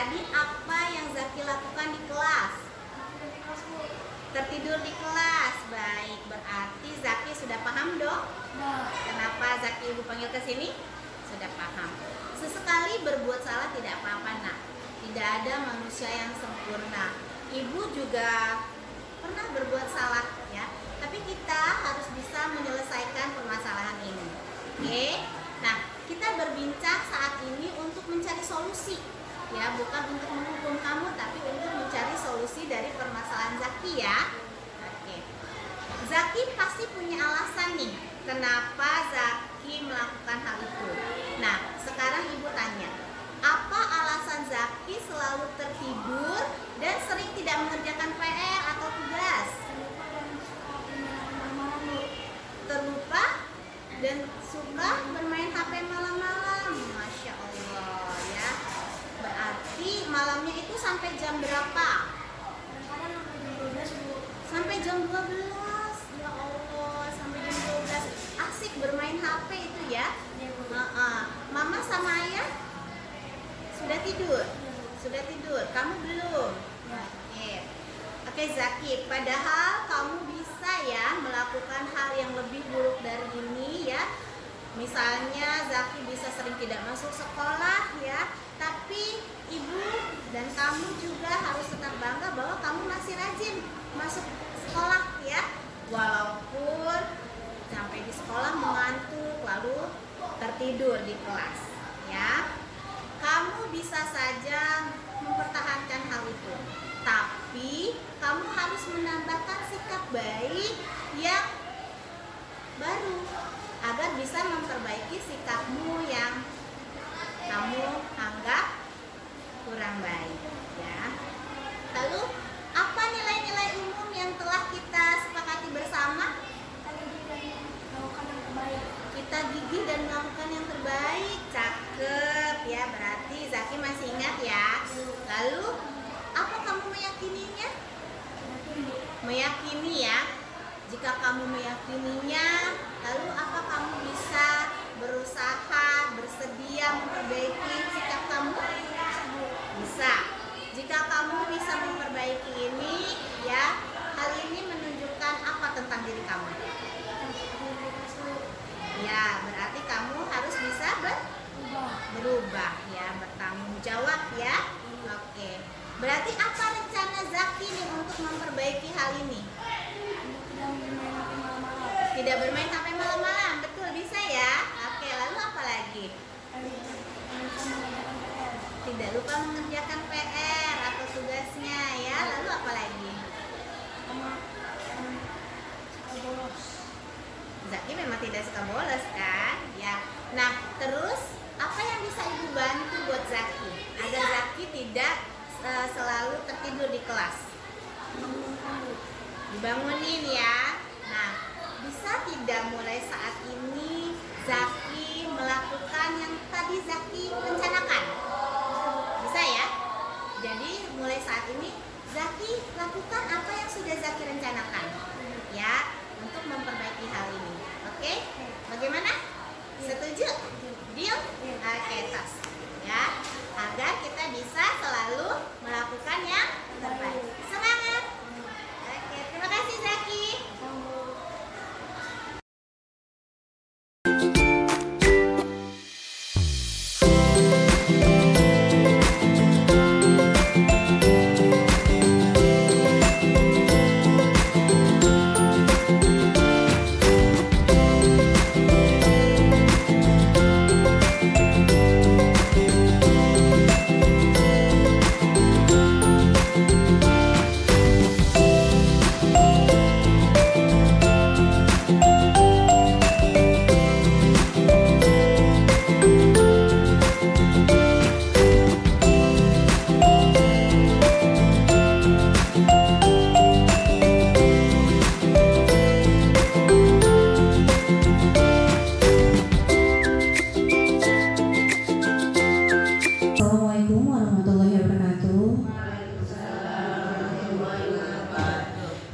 Tadi apa yang Zaki lakukan di kelas? Tertidur di kelas. Baik, berarti Zaki sudah paham dong? Kenapa Zaki ibu panggil ke sini? Sudah paham. Sesekali berbuat salah tidak apa-apa, nak. Tidak ada manusia yang sempurna. Ibu juga pernah berbuat salah, ya. Tapi kita harus bisa menyelesaikan permasalahan ini. Oke? Nah, kita berbincang saat ini untuk mencari solusi, ya, bukan untuk menghukum kamu, tapi untuk mencari solusi dari permasalahan Zaki, ya. Oke. Zaki pasti punya alasan nih, kenapa Zaki melakukan hal itu. Nah, sekarang ibu tanya, apa alasan Zaki selalu tertidur dan sering tidak mengerjakan PR atau tugas? Terlupa dan suka bermain HP malam-malam. Masya Allah, ya. Berarti malamnya itu sampai jam berapa? Sampai jam 12. Ya Allah, sampai jam 12. Asik bermain HP itu, ya. Mama sama ayah sudah tidur? Sudah tidur. Kamu belum? Oke, Zaki, padahal kamu bisa ya melakukan hal yang lebih buruk dari ini, ya. Misalnya Zaki bisa sering tidak masuk sekolah, ya. Tapi ibu dan kamu juga harus tetap bangga bahwa kamu masih rajin masuk sekolah, ya. Walaupun sampai di sekolah mengantuk lalu tertidur di kelas, ya. Kamu bisa saja mempertahankan hal itu, tapi kamu harus menambahkan sikap baik yang baru agar bisa memperbaiki sikapmu yang kamu anggap kurang baik, ya. Lalu apa nilai-nilai umum yang telah kita sepakati bersama? Kita gigih dan melakukan yang terbaik. Cakep, ya. Berarti Zaki masih ingat, ya. Lalu apa kamu meyakininya? Meyakini, ya. Jika kamu meyakininya, lalu apa kamu bisa berusaha, bersedia memperbaiki sikap kamu? Bisa. Jika kamu bisa memperbaiki ini, ya, hal ini menunjukkan apa tentang diri kamu? Ya, berarti kamu harus bisa berubah, ya, bertanggung jawab, ya. Oke. Berarti apa rencana Zaki nih untuk memperbaiki hal ini? Tidak bermain HP malam-malam, betul, bisa, ya. Oke, lalu apa lagi? Tidak lupa mengerjakan PR atau tugasnya, ya. Lalu apa lagi? Zaki memang tidak suka bolos, kan? Ya. Nah, terus apa yang bisa ibu bantu buat Zaki agar Zaki tidak selalu tertidur di kelas? Dibangunin, ya. Nah, bisa tidak mulai saat ini Zaki melakukan yang tadi Zaki rencanakan? Bisa, ya? Jadi mulai saat ini Zaki lakukan apa yang sudah Zaki rencanakan, ya, untuk memperbaiki hal ini. Oke? Bagaimana? Setuju? Deal? Oke, tos. Ya, agar kita bisa selalu melakukan yang terbaik. Semangat! Oke, terima kasih Zaki.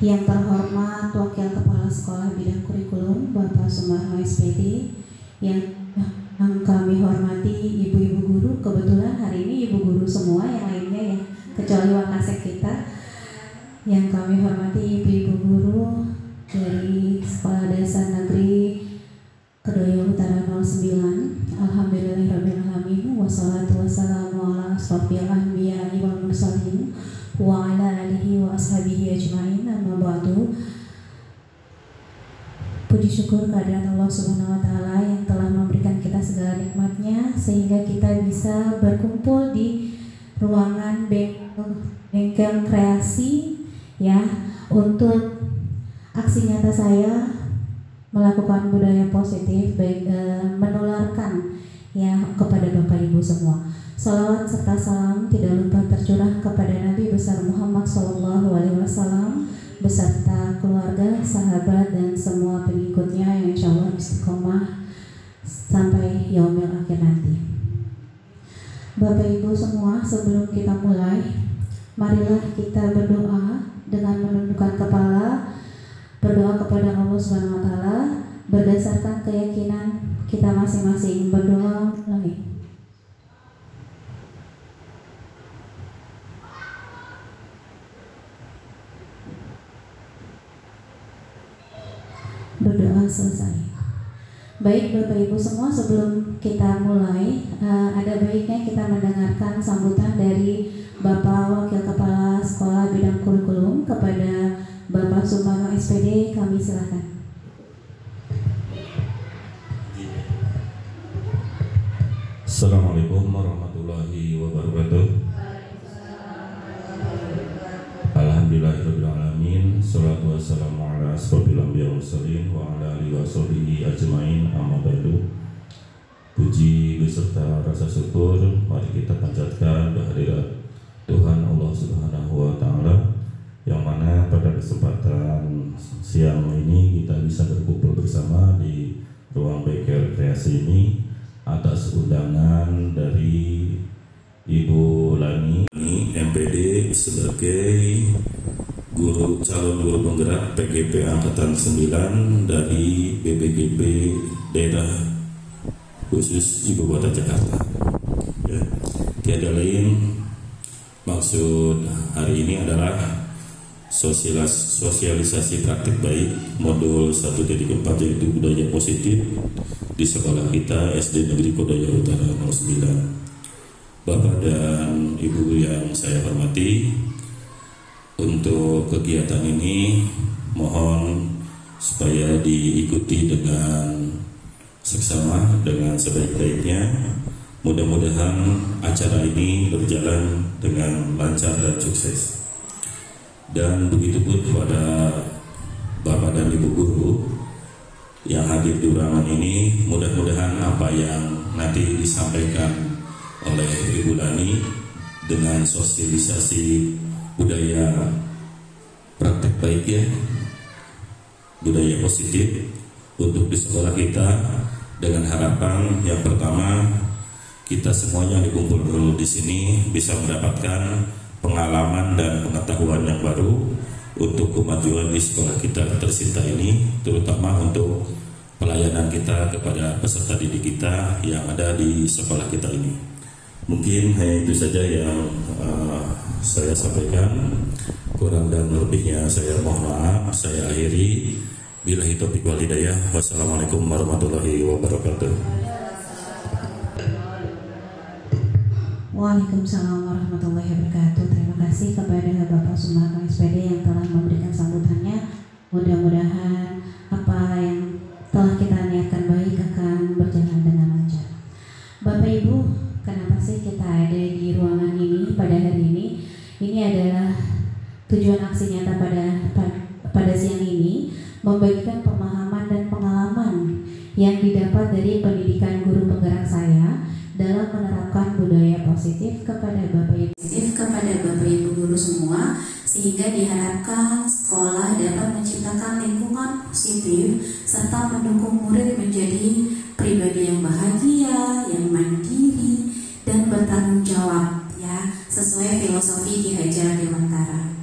Yang terhormat Wakil Kepala Sekolah Bidang Kurikulum Bapak Sumarno SPD, yang kami hormati ibu-ibu guru, kebetulan hari ini ibu guru semua, yang lain kecuali Wakasek kita. Yang kami hormati ibu-ibu guru dari Sekolah Dasar Negeri Kedoya Utara 09. Alhamdulillahirrahmanirrahim. Wassalatu wassalamu ala asrofil anbiya'i wal mursalin wa ala alihi wa ashabihi ajma'in. Amma ba'du. Puji syukur kehadirat Allah Subhanahu wa Ta'ala yang telah memberikan kita segala nikmatnya sehingga kita bisa berkumpul di ruangan bengkel kreasi ya, untuk aksi nyata saya melakukan budaya positif, baik menularkan ya kepada Bapak Ibu semua. Salawat serta salam tidak lupa tercurah kepada Nabi besar Muhammad SAW beserta keluarga, sahabat dan semua pengikutnya yang insya Allah istiqomah sampai yaumil akhir nanti. Bapak Ibu semua, sebelum kita mulai, marilah kita berdoa dengan menundukkan kepala, berdoa kepada Allah Subhanahu wa Ta'ala berdasarkan keyakinan kita masing-masing. Berdoa lagi. Berdoa selesai. Baik Bapak Ibu semua, sebelum kita mulai ada baiknya kita mendengarkan sambutan dari Bapak Wakil Kepala Sekolah Bidang Kurikulum kepada Bapak Sumarno SPD. Kami silakan. Assalamualaikum warahmatullahi wabarakatuh. Alhamdulillahirrahmanirrahim. Salatu wassalamu ala asrofil anbiya'i wal mursalin wa ala alihi wa sahbihi ajma'in. Amma ba'du. Puji beserta rasa syukur mari kita panjatkan kehadirat Tuhan Allah Subhanahu wa Ta'ala, yang mana pada kesempatan siang ini kita bisa berkumpul bersama di ruang bengkel kreasi ini atas undangan dari Ibu Lani MPD sebagai calon guru penggerak PGP Angkatan 9 dari BPGP Daerah Khusus Ibu Kota Jakarta. Ya, tiada lain maksud hari ini adalah sosialisasi praktik baik modul 1.4 yaitu budaya positif di sekolah kita SD Negeri Kedoya Utara 09. Bapak dan Ibu yang saya hormati, untuk kegiatan ini mohon supaya diikuti dengan seksama, dengan sebaik-baiknya. Mudah-mudahan acara ini berjalan dengan lancar dan sukses. Dan begitu pun kepada Bapak dan Ibu guru yang hadir di ruangan ini, mudah-mudahan apa yang nanti disampaikan oleh Ibu Lani dengan sosialisasi budaya praktek baik ya, budaya positif untuk di sekolah kita, dengan harapan yang pertama kita semuanya dikumpul dulu di sini bisa mendapatkan pengalaman dan pengetahuan yang baru untuk kemajuan di sekolah kita tercinta ini, terutama untuk pelayanan kita kepada peserta didik kita yang ada di sekolah kita ini. Mungkin hanya itu saja yang saya sampaikan. Kurang dan lebihnya saya mohon maaf. Saya akhiri. Billahi taufiq wal hidayah. Wassalamualaikum warahmatullahi wabarakatuh. Waalaikumsalam warahmatullahi wabarakatuh. Terima kasih kepada Bapak Sumarno SPD yang telah memberikan sambutannya. Mudah-mudahan apa yang telah kita niatkan baik akan berjalan dengan lancar. Bapak Ibu, kenapa sih kita ada di ruangan ini pada hari ini? Ini adalah tujuan aksi nyata pada siang ini, membagikan pemahaman dan pengalaman yang didapat dari pendidikan guru penggerak saya dalam menerapkan budaya positif kepada Bapak Ibu guru semua, sehingga diharapkan sekolah dapat menciptakan lingkungan positif serta mendukung murid menjadi pribadi yang bahagia, yang mandiri dan bertanggung jawab ya, sesuai filosofi Ki Hajar Dewantara.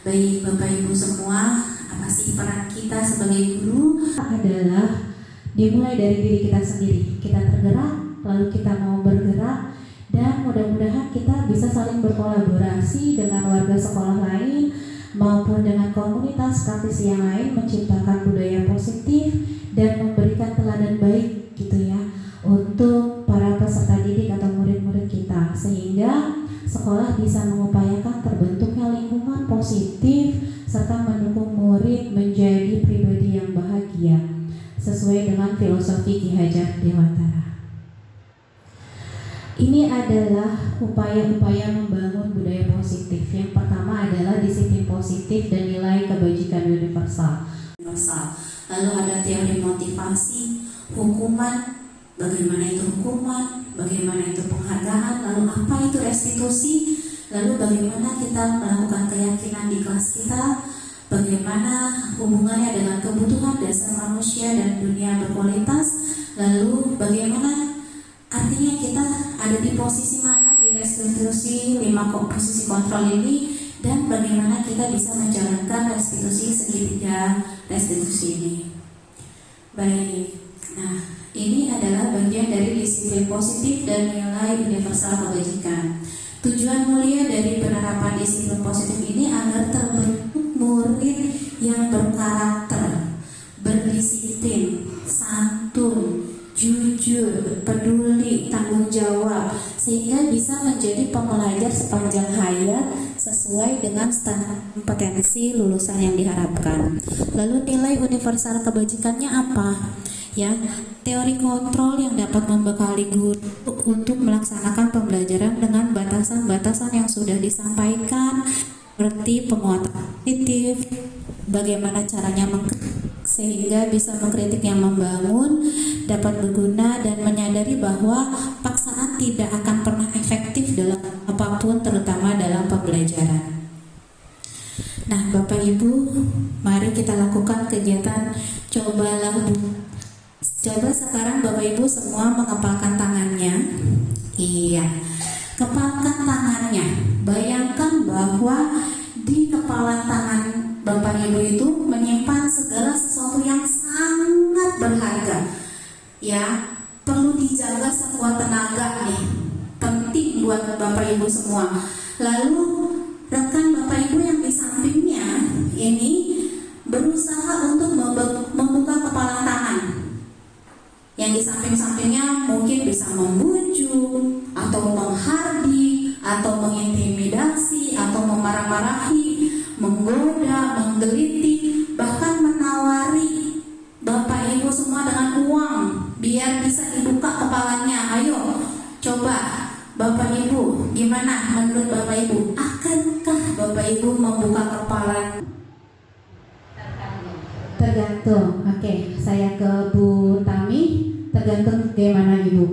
Baik Bapak Ibu semua, apa sih peran kita sebagai guru? Adalah dimulai dari diri kita sendiri. Kita tergerak, lalu kita mau bergerak dan mudah-mudahan kita bisa saling berkolaborasi dengan warga sekolah lain maupun dengan komunitas praktisi yang lain, menciptakan budaya positif dan memberikan teladan baik gitu ya untuk para peserta didik atau murid-murid kita, sehingga sekolah bisa mengupayakan terbentuknya lingkungan positif serta mendukung murid menjadi pribadi yang bahagia sesuai dengan filosofi Ki Hajar Dewantara. Ini adalah upaya-upaya membangun budaya positif. Yang pertama adalah disiplin positif dan nilai kebajikan universal. Lalu ada teori motivasi, hukuman, bagaimana itu hukuman, bagaimana itu penghargaan, lalu apa itu restitusi, lalu bagaimana kita melakukan keyakinan di kelas kita, bagaimana hubungannya dengan kebutuhan dasar manusia dan dunia berkualitas, lalu bagaimana artinya kita ada di posisi mana di restitusi 5 posisi kontrol ini, dan bagaimana kita bisa menjalankan restitusi segitiga restitusi ini. Baik, nah ini adalah bagian dari disiplin positif dan nilai universal kebajikan. Tujuan mulia dari penerapan disiplin positif ini agar terbentuk murid yang berkarakter, berdisiplin, santun, jujur, peduli, tanggung jawab, sehingga bisa menjadi pembelajar sepanjang hayat sesuai dengan standar kompetensi lulusan yang diharapkan. Lalu nilai universal kebajikannya apa? Ya, teori kontrol yang dapat membekali guru untuk melaksanakan pembelajaran dengan batasan-batasan yang sudah disampaikan, seperti penguatan kognitif, bagaimana caranya sehingga bisa mengkritik yang membangun, dapat berguna dan menyadari bahwa paksaan tidak akan pernah efektif dalam apapun, terutama dalam pembelajaran. Nah, Bapak Ibu, mari kita lakukan kegiatan cobalah. Coba sekarang Bapak Ibu semua mengepalkan tangannya. Iya, kepalkan tangannya. Bayangkan bahwa di kepalan tangan Bapak Ibu itu menyimpan segala sesuatu yang sangat berharga. Ya, perlu dijaga sekuat tenaga nih. Penting buat Bapak Ibu semua. Lalu rekan Bapak Ibu yang di sampingnya ini berusaha untuk membuka kepalan tangan. Yang di samping-sampingnya mungkin bisa membujuk atau menghardik atau mengintimidasi atau memarah-marahi, menggoda, menggelitik, bahkan menawari Bapak Ibu semua dengan uang biar bisa dibuka kepalanya. Ayo coba Bapak Ibu, gimana menurut Bapak Ibu? Akankah Bapak Ibu membuka kepala? Tergantung. Oke, saya ke Bu Tami. Tergantung bagaimana Ibu?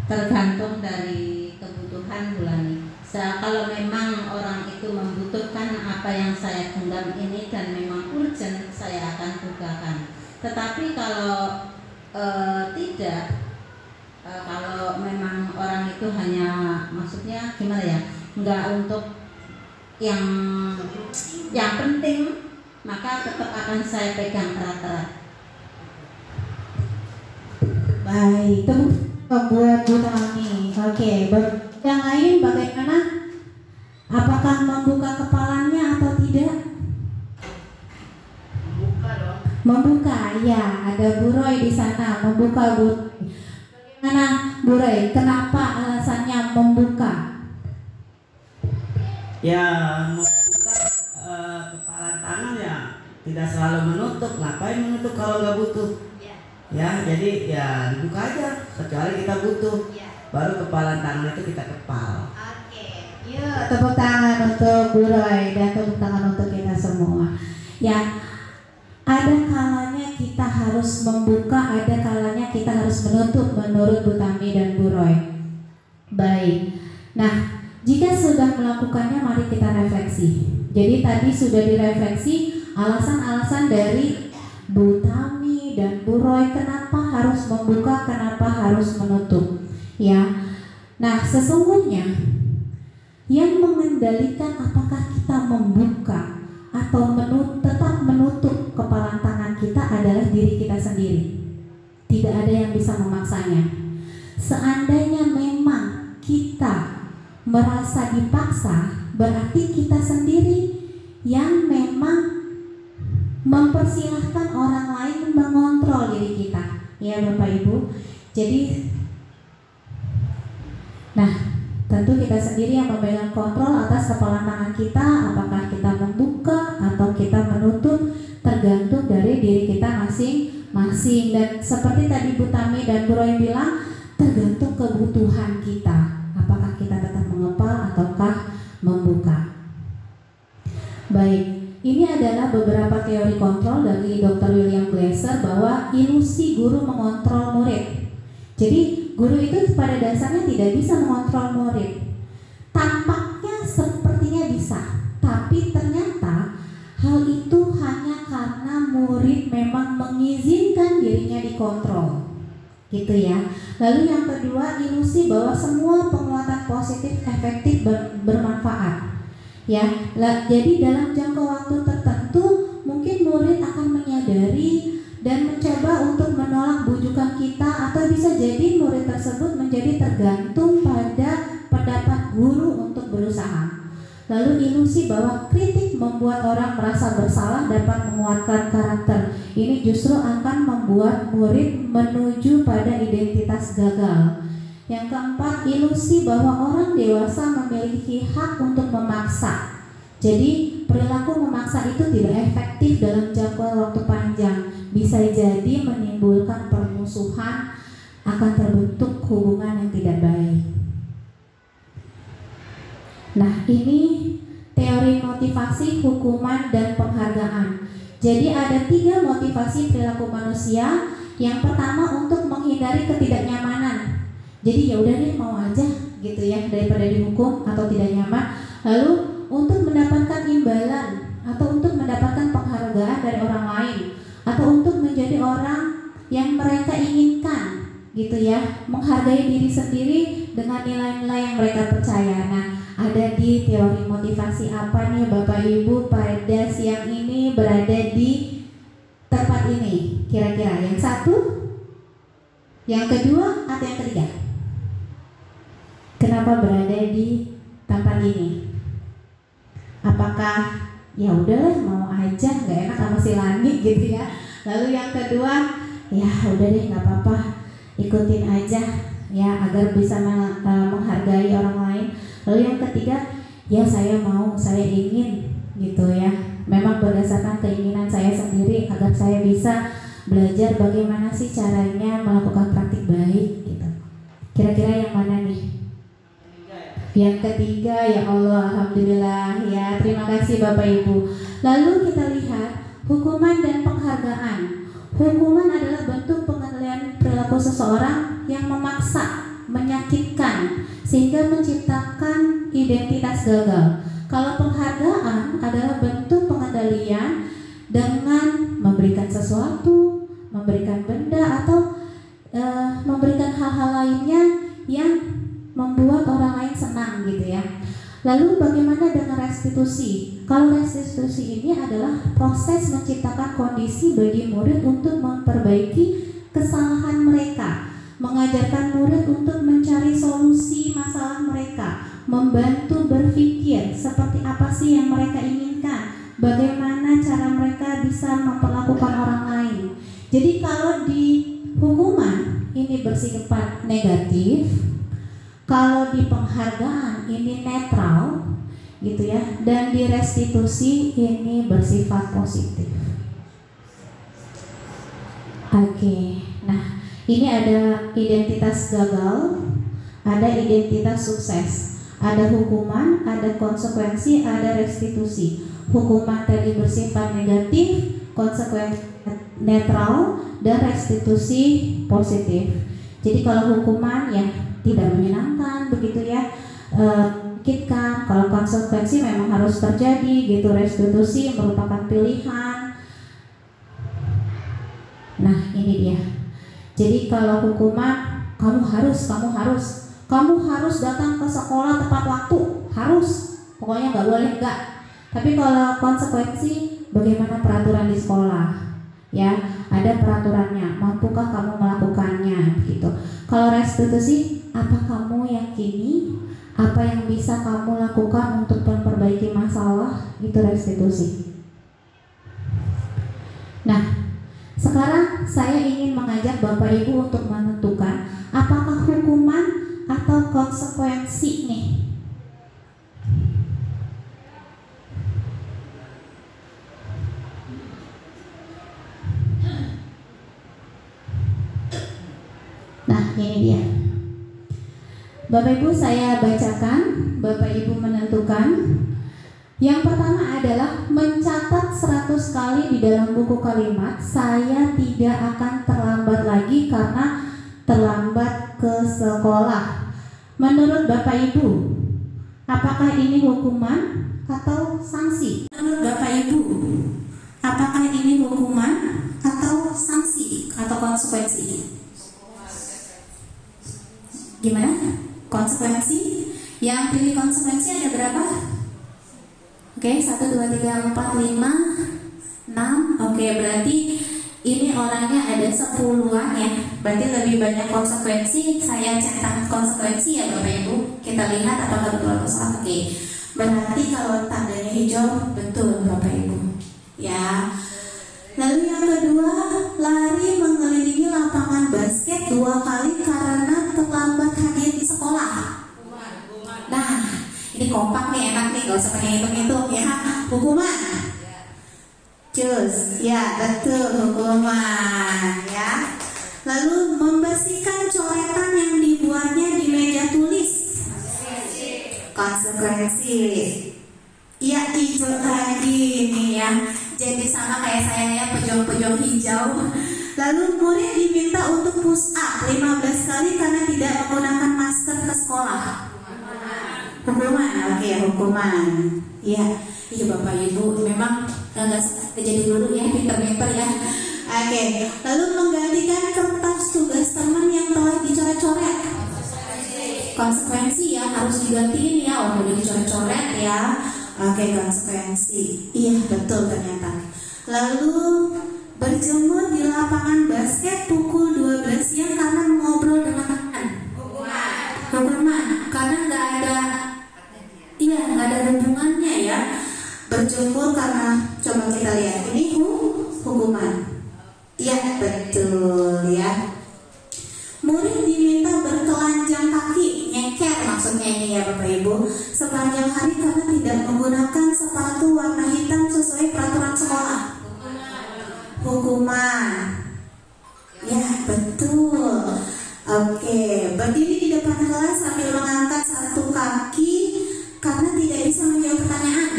Tergantung dari kebutuhan Bulani. Kalau memang orang itu membutuhkan apa yang saya genggam ini dan memang urgent, saya akan bukakan. Tetapi kalau tidak, kalau memang orang itu hanya, maksudnya gimana ya, enggak untuk yang penting, maka tetap akan saya pegang erat-erat. Baik, itu buat Bu Tami. Oke, yang lain bagaimana? Apakah membuka kepalanya atau tidak? Membuka dong. Membuka, ya. Ada Bu Roy di sana, membuka Bu. Bagaimana Bu Roy? Kenapa alasannya membuka? Ya, membuka kepalan tangan ya tidak selalu menutup. Ngapain menutup kalau nggak butuh? Ya, jadi ya dibuka aja kecuali kita butuh. Baru kepalan tangan itu kita kepal. Oke. Yuk, tepuk tangan untuk Bu Roy dan tepuk tangan untuk kita semua. Ya, ada kalanya kita harus membuka, ada kalanya kita harus menutup menurut Bu Tami dan Bu Roy. Baik. Nah, jika sudah melakukannya, mari kita refleksi. Jadi tadi sudah direfleksi alasan-alasan dari Bu Tami dan Bu Roy kenapa harus membuka, kenapa harus menutup. Ya. Nah, sesungguhnya yang mengendalikan apakah kita membuka atau tetap menutup kepalan tangan kita adalah diri kita sendiri. Tidak ada yang bisa memaksanya. merasa dipaksa, berarti kita sendiri yang memang mempersilahkan orang lain mengontrol diri kita, ya Bapak Ibu. Jadi, nah tentu kita sendiri yang memegang kontrol atas kepala tangan kita, apakah kita membuka atau kita menutup, tergantung dari diri kita masing-masing. Dan seperti tadi Bu Tami dan Bu Roy bilang, tergantung kebutuhan kita, apakah kita tetap mengepal ataukah membuka. Baik, ini adalah beberapa teori kontrol dari Dr. William Glasser bahwa ilusi guru mengontrol murid. Jadi guru itu pada dasarnya tidak bisa mengontrol murid. Tampaknya sepertinya bisa, tapi ternyata hal itu hanya karena murid memang mengizinkan dirinya dikontrol, gitu ya. Lalu yang kedua, ilusi bahwa semua penguatan positif efektif bermanfaat. Ya, jadi dalam jangka waktu tertentu mungkin murid akan menyadari dan mencoba untuk menolak bujukan kita, atau bisa jadi murid tersebut menjadi tergantung pada pendapat guru untuk berusaha. Lalu ilusi bahwa kritik membuat orang merasa bersalah dapat menguatkan karakter. Ini justru akan membuat murid menuju pada identitas gagal. Yang keempat, ilusi bahwa orang dewasa memiliki hak untuk memaksa. Jadi perilaku memaksa itu tidak efektif dalam jangka waktu panjang. Bisa jadi menimbulkan permusuhan, akan terbentuk hubungan yang tidak baik. Nah, ini teori motivasi, hukuman, dan penghargaan. Jadi ada 3 motivasi perilaku manusia. Yang pertama, untuk menghindari ketidaknyamanan. Jadi ya udah deh, mau aja gitu ya, daripada dihukum atau tidak nyaman. Lalu untuk mendapatkan imbalan atau untuk mendapatkan penghargaan dari orang lain, atau untuk menjadi orang yang mereka inginkan, gitu ya, menghargai diri sendiri dengan nilai-nilai yang mereka percaya. Nah, ada di teori motivasi apa nih Bapak Ibu pada siang ini berada di tempat ini? Kira-kira yang satu, yang kedua, atau yang ketiga? Kenapa berada di tempat ini? Apakah ya udahlah mau aja, nggak enak sama si Lani gitu ya? Lalu yang kedua, ya udah deh nggak apa-apa, ikutin aja ya agar bisa menghargai orang lain. Lalu yang ketiga, ya saya mau, saya ingin gitu ya, memang berdasarkan keinginan saya sendiri agar saya bisa belajar bagaimana sih caranya melakukan praktik baik gitu. Kira-kira yang mana nih? Yang ketiga, ya Allah, alhamdulillah ya, terima kasih Bapak Ibu. Lalu kita lihat hukuman dan penghargaan. Hukuman adalah bentuk pengendalian perilaku seseorang yang memaksa, menyakitkan, sehingga menciptakan identitas gagal. Kalau penghargaan adalah bentuk pengendalian dengan memberikan sesuatu, memberikan benda, atau memberikan hal-hal lainnya yang membuat orang lain senang gitu ya. Lalu bagaimana dengan restitusi? Kalau restitusi ini adalah proses menciptakan kondisi bagi murid untuk memperbaiki kesalahan mereka, mengajarkan murid untuk mencari solusi masalah mereka, membantu berpikir seperti apa sih yang mereka inginkan, bagaimana cara mereka bisa memperlakukan orang lain. Jadi kalau di hukuman ini bersifat negatif, kalau di penghargaan ini netral gitu ya, dan di restitusi ini bersifat positif. Oke, nah ini ada identitas gagal, ada identitas sukses, ada hukuman, ada konsekuensi, ada restitusi. Hukuman tadi bersifat negatif, konsekuensi netral, dan restitusi positif. Jadi kalau hukuman ya tidak menyenangkan begitu ya, menyakitkan. Kalau konsekuensi memang harus terjadi gitu. Restitusi merupakan pilihan. Nah ini dia. Jadi kalau hukuman, kamu harus datang ke sekolah tepat waktu, harus, pokoknya nggak boleh enggak. Tapi kalau konsekuensi, bagaimana peraturan di sekolah? Ya, ada peraturannya. Mampukah kamu melakukannya? Gitu. Kalau restitusi, apa kamu yakini Apa yang bisa kamu lakukan untuk memperbaiki masalah, itu restitusi. Nah, sekarang saya ingin mengajak Bapak Ibu untuk menentukan apakah hukuman atau konsekuensi nih. Nah, ini dia. Bapak Ibu, saya bacakan, Bapak Ibu menentukan. Yang pertama adalah mencatat 100 kali di dalam buku kalimat, saya tidak akan terlambat lagi karena terlambat ke sekolah. Menurut Bapak Ibu, apakah ini hukuman atau sanksi? Menurut Bapak Ibu, apakah ini hukuman atau sanksi atau konsekuensi? Gimana? Konsekuensi? Yang pilih konsekuensi ada berapa? Oke, 1, 2, 3, 4, 5, 6. Oke, berarti ini orangnya ada 10-an ya. Berarti lebih banyak konsekuensi. Saya cetak konsekuensi ya Bapak Ibu. Kita lihat apakah betul atau salah. Oke, berarti kalau tandanya hijau betul Bapak Ibu ya. Lalu yang kedua, lari mengelilingi lapangan basket 2 kali karena terlambat hadir di sekolah. Nah, ini kompak nih, enak nih, gak usah pakai hitung-hitung ya. Hukuman. Cus, ya betul, hukuman ya. Lalu membersihkan coretan yang dibuatnya di meja tulis. Konsekuensi. Ya, hijau lagi nih ya. Jadi sama kayak saya ya, pejuang-pejuang hijau. Lalu murid diminta untuk push up 15 kali karena tidak menggunakan masker ke sekolah. Hukuman, oke, hukuman. Iya, iya Bapak Ibu, memang nggak jadi dulu ya, pinter-pinter ya. Oke, lalu menggantikan kertas tugas teman yang telah dicoret-coret. Konsekuensi ya, harus digantiin ya, udah dicoret-coret ya. Oke, konsekuensi. Iya, betul ternyata. Lalu berjemur di lapangan basket pukul 12 siang karena ngobrol dengan teman. Hukuman, karena nggak ada hubungannya ya. Berjemur karena, coba kita lihat, ini hukuman. Iya, betul ya. Murid diminta bertelanjang kaki, nyeker maksudnya ini ya Bapak Ibu, sepanjang hari karena tidak menggunakan sepatu warna hitam sesuai peraturan sekolah. Hukuman. Ya, betul. Oke, berdiri di depan kelas sambil mengangkat satu kaki karena tidak bisa menjawab pertanyaan.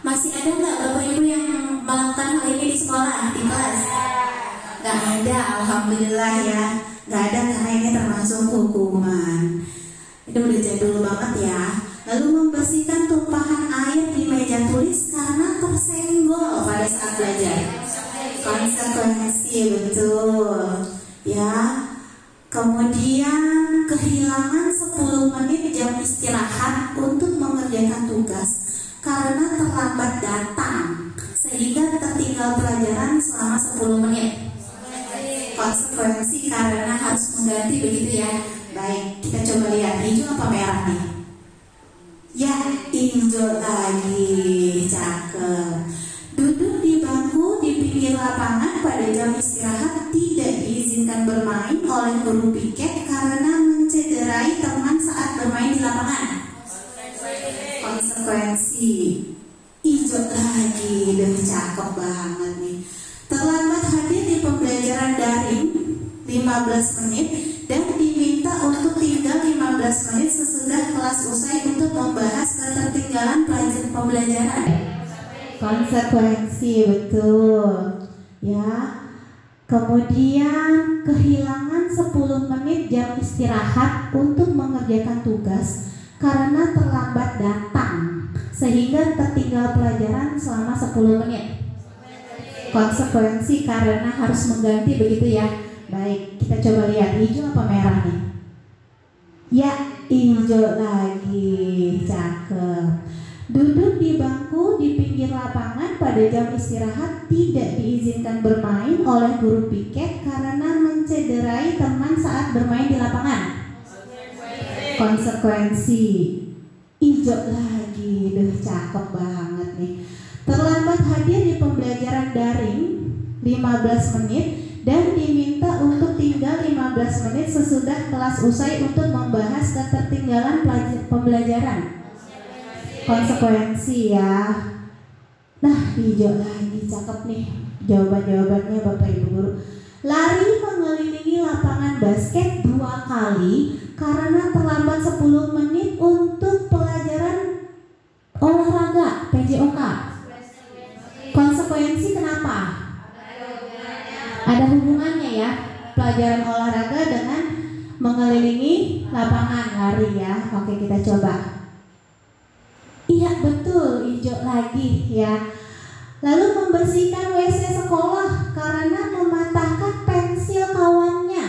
Masih ada nggak Bapak Ibu yang melakukan hal ini di sekolah, di kelas? Gak ada, alhamdulillah ya. Gak ada karena ini termasuk hukuman. Itu udah jadul banget ya. Lalu membersihkan tumpahan air di meja tulis karena tersenggol pada saat belajar. Konsekuensi, betul ya. Kemudian kehilangan 10 menit jam istirahat untuk mengerjakan tugas karena terlambat datang sehingga tertinggal pelajaran selama 10 menit. Konsekuensi karena harus mengganti, begitu ya. Baik, kita coba lihat hijau apa merah nih. Ya, hijau lagi, cakep. Duduk di bangku di pinggir lapangan pada jam istirahat tidak diizinkan bermain oleh guru piket karena mencederai teman saat bermain di lapangan. Konsekuensi hijau lagi, udah cakep banget nih. Terlambat hadir di pembelajaran daring 15 menit dan diminta untuk tinggal 15 menit sesudah kelas usai untuk membahas ketertinggalan pembelajaran. Konsekuensi, betul ya. Kemudian kehilangan 10 menit jam istirahat untuk mengerjakan tugas karena terlambat datang sehingga tertinggal pelajaran selama 10 menit. Konsekuensi karena harus mengganti, begitu ya. Baik, kita coba lihat hijau apa merah nih. Ya, hijau lagi, cakep. Duduk di bangku di pinggir lapangan pada jam istirahat tidak diizinkan bermain oleh guru piket karena mencederai teman saat bermain di lapangan. konsekuensi. Hijau lagi, cakep banget nih. Terlambat hadir di pembelajaran daring 15 menit dan diminta untuk tinggal 15 menit sesudah kelas usai untuk membahas ketertinggalan pembelajaran. Konsekuensi ya. Nah, hijau lagi, cakep nih jawaban-jawabannya Bapak Ibu Guru. Lari mengelilingi lapangan basket 2 kali karena terlambat 10 menit untuk pelajaran olahraga PJOK. Konsekuensi kenapa? Ada hubungannya ya, pelajaran olahraga dengan mengelilingi lapangan lari ya. Oke, kita coba. Iya betul, hijau lagi ya. Lalu membersihkan WC sekolah karena mematahkan pensil kawannya.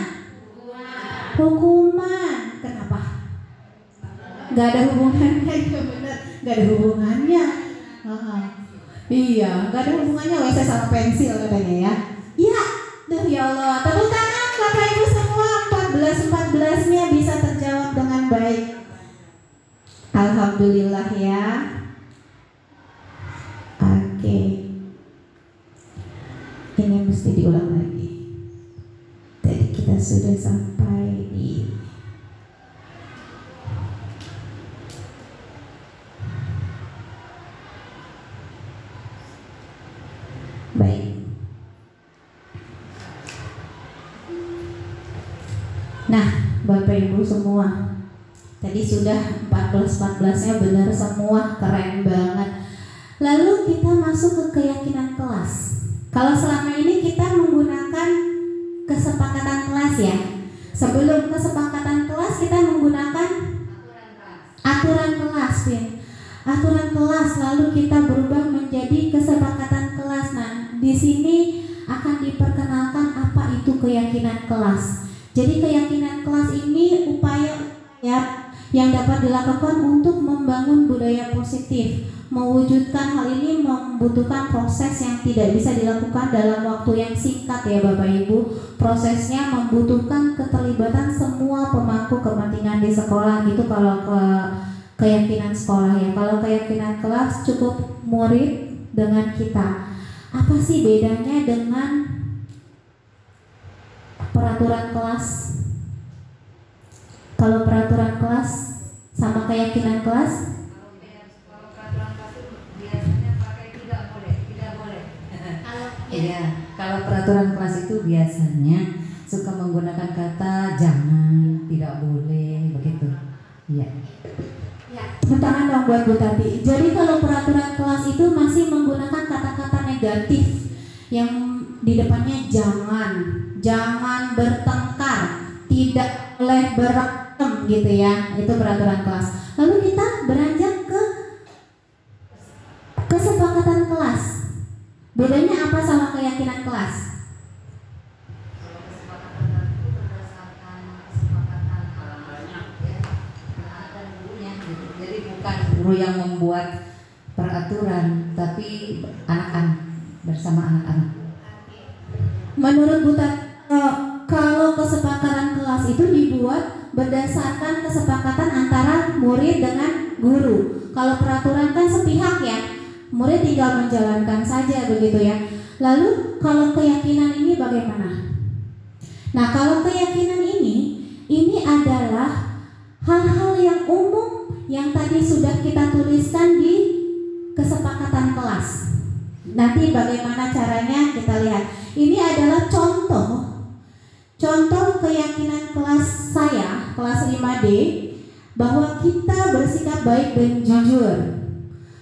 Hukuman. Kenapa? Gak ada hubungannya, ya benar. Gak ada hubungannya. Iya, gak ada hubungannya WC sama pensil katanya ya. Iya, ya Allah. Tepuk tangan Bapak Ibu semua. 14-14-nya bisa terjawab dengan baik. Alhamdulillah ya. Oke. Ini mesti diulang lagi. Tadi kita sudah sampai di baik. Nah, Bapak Ibu semua, tadi sudah 14-14-nya benar semua, keren banget. Lalu kita masuk ke keyakinan kelas. Kalau selama ini kita menggunakan kesepakatan kelas ya. Sebelum kesepakatan kelas kita menggunakan aturan kelas, Pin. Aturan kelas lalu kita berubah menjadi kesepakatan kelas. Nah, di sini akan diperkenalkan apa itu keyakinan kelas. Jadi keyakinan kelas ini upaya ya yang dapat dilakukan untuk membangun budaya positif. Mewujudkan hal ini membutuhkan proses yang tidak bisa dilakukan dalam waktu yang singkat ya Bapak Ibu. Prosesnya membutuhkan keterlibatan semua pemangku kepentingan di sekolah gitu kalau keyakinan sekolah ya. Kalau keyakinan kelas cukup murid dengan kita. Apa sih bedanya dengan peraturan kelas? Kalau peraturan kelas sama keyakinan kelas? Iya, kalau peraturan kelas itu biasanya suka menggunakan kata jangan, tidak boleh, begitu. Iya. Ya, tepuk tangan dong buat Bu Tati. Jadi kalau peraturan kelas itu masih menggunakan kata-kata negatif yang di depannya jangan bertengkar, tidak boleh berantem gitu ya. Itu peraturan kelas. Lalu kita beranjak ke kesepakatan kelas. Bedanya apa sama keyakinan kelas? Kalau kesepakatan itu berdasarkan kesepakatan ada gurunya, jadi bukan guru yang membuat peraturan, tapi anak-anak bersama anak-anak. Menurut Bu Tati, kalau kesepakatan kelas itu dibuat berdasarkan kesepakatan antara murid dengan guru. Kalau peraturan kan sepihak ya. Murid tinggal menjalankan saja begitu ya. Lalu kalau keyakinan ini bagaimana? Nah, kalau keyakinan ini adalah hal-hal yang umum yang tadi sudah kita tuliskan di kesepakatan kelas. Nanti bagaimana caranya kita lihat. Ini adalah contoh keyakinan kelas saya, kelas 5D, bahwa kita bersikap baik dan jujur.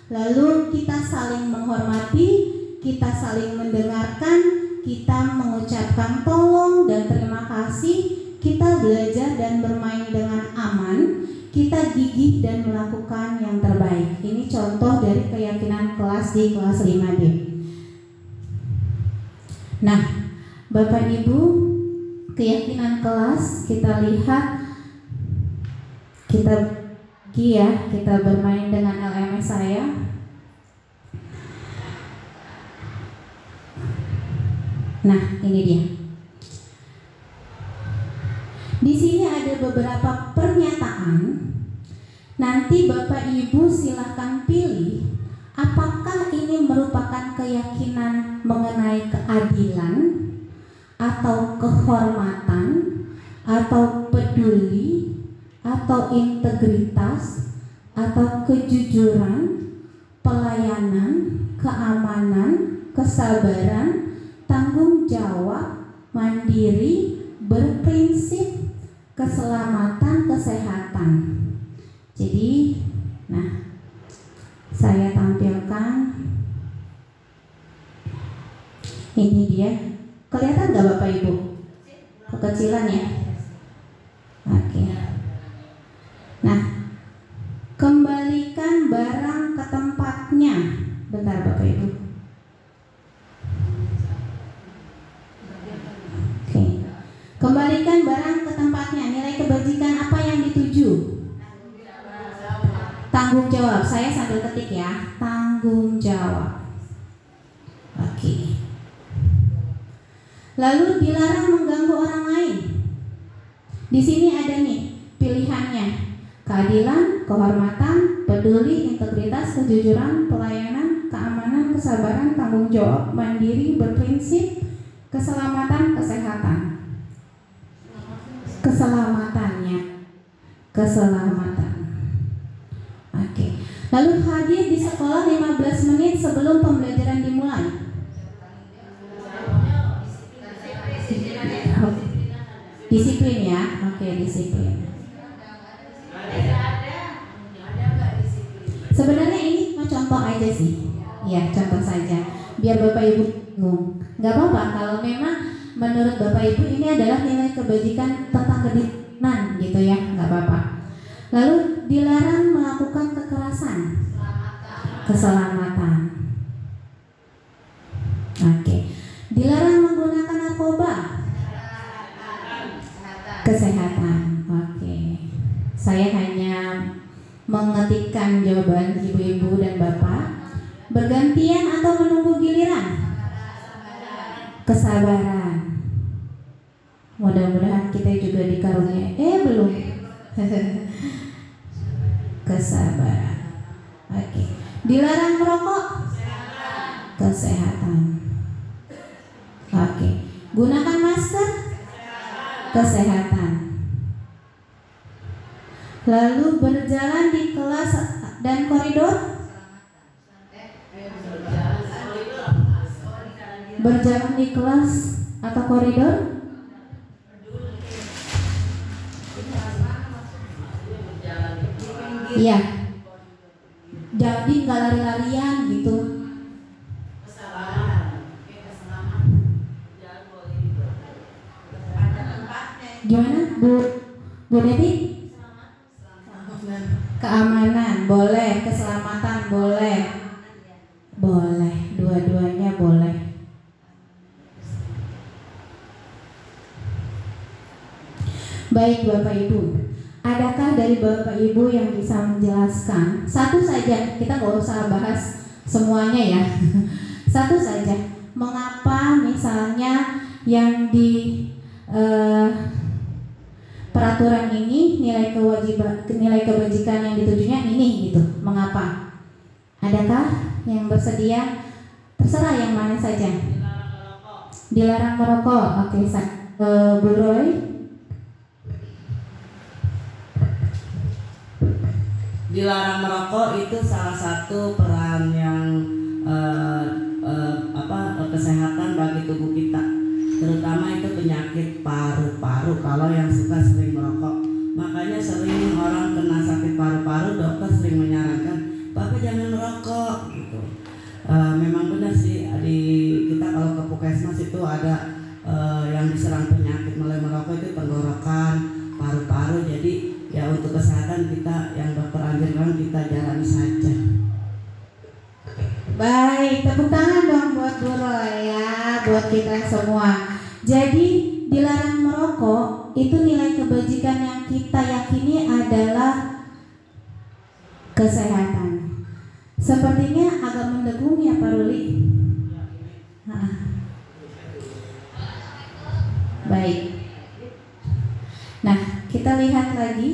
Lalu kita saling menghormati, kita saling mendengarkan, kita mengucapkan tolong dan terima kasih, kita belajar dan bermain dengan aman, kita gigih dan melakukan yang terbaik. Ini contoh dari keyakinan kelas di kelas 5D. Nah, Bapak Ibu, keyakinan kelas kita lihat, kita bermain dengan LMS saya. Nah, ini dia. Di sini ada beberapa pernyataan Nanti Bapak Ibu silahkan pilih apakah ini merupakan keyakinan mengenai keadilan atau kehormatan atau peduli atau integritas atau kejujuran, pelayanan, keamanan, kesabaran, tanggung jawab, mandiri, berprinsip, keselamatan, kesehatan. Jadi, nah, saya tampilkan ini dia. Kelihatan nggak Bapak Ibu? Kekecilan ya? Oke. Nah, kembalikan barang ke tempatnya. Bentar Bapak Ibu. Oke. Kembalikan barang ke tempatnya. Nilai kebajikan apa yang dituju? Tanggung jawab. Saya sambil ketik ya. Tanggung jawab. Oke. Lalu dilarang mengganggu orang lain. Di sini ada nih pilihannya: keadilan, kehormatan, peduli, integritas, kejujuran, pelayanan, keamanan, kesabaran, tanggung jawab, mandiri, berprinsip, keselamatan, kesehatan. Keselamatannya, keselamatan. Oke. Lalu hadir di sekolah 15 menit sebelum pembelajaran dimulai. Disiplin ya. Oke, disiplin. Sebenarnya ini mau contoh aja sih. Ya, contoh saja. Biar Bapak Ibu bingung. Gak apa-apa kalau memang menurut Bapak Ibu ini adalah nilai kebajikan tentang kedisiplinan gitu ya, gak apa-apa. Lalu dilarang melakukan kekerasan. Keselamatan. Oke. Dilarang menggunakan narkoba. Kesehatan. Oke. Saya hanya mengetikkan jawaban ibu-ibu dan bapak. Bergantian atau menunggu giliran? Kesabaran. Mudah-mudahan kita juga dikaruniai. Belum. Kesabaran. Oke. Dilarang merokok? Kesehatan. Oke. Gunakan masker? Kesehatan. Lalu berjalan di kelas dan koridor? Berjalan di kelas atau koridor? Iya. Jadi nggak lari-larian gitu. Gimana Bu Devi? Keamanan boleh, keselamatan boleh. Boleh, dua-duanya boleh. Baik Bapak Ibu, adakah dari Bapak Ibu yang bisa menjelaskan satu saja, kita nggak usah bahas semuanya ya. Satu saja, mengapa misalnya yang di peraturan ini nilai kebajikan yang ditujunya ini gitu, mengapa? Adakah yang bersedia? Terserah yang mana saja. Dilarang merokok. Oke, Bu Roy. Dilarang merokok itu salah satu peran yang kesehatan bagi tubuh kita, terutama itu penyakit paru-paru kalau yang suka sering merokok. Makanya sering orang kena sakit paru-paru, dokter sering menyarankan, Bapak jangan merokok gitu. Memang benar sih, kita kalau ke puskesmas itu ada yang diserang penyakit mulai merokok itu tenggorokan, paru-paru. Jadi ya untuk kesehatan kita yang dokter anjurkan kita jalani saja. Baik, tepuk tangan dong buat Bu Roy ya, buat kita semua. Jadi dilarang merokok itu nilai kebajikan yang kita yakini adalah kesehatan. Sepertinya agak mendegung ya Pak Ruli. Baik. Nah, kita lihat lagi.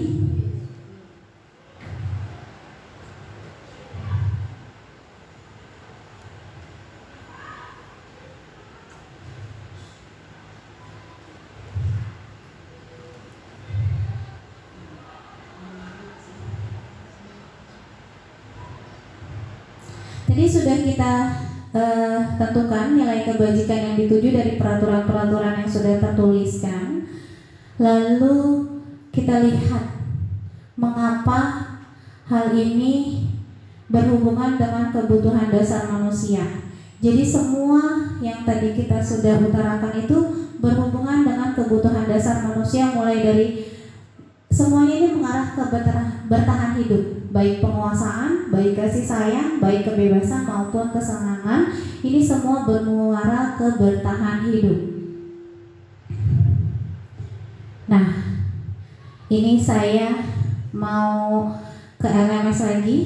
Tadi sudah kita tentukan nilai kebajikan yang dituju dari peraturan-peraturan yang sudah tertuliskan. Lalu kita lihat mengapa hal ini berhubungan dengan kebutuhan dasar manusia. Jadi semua yang tadi kita sudah utarakan itu berhubungan dengan kebutuhan dasar manusia, mulai dari semuanya ini mengarah ke bertahan hidup, baik penguasaan, baik kasih sayang, baik kebebasan maupun kesenangan. Ini semua bermuara ke bertahan hidup. Nah, ini saya mau ke LMS lagi,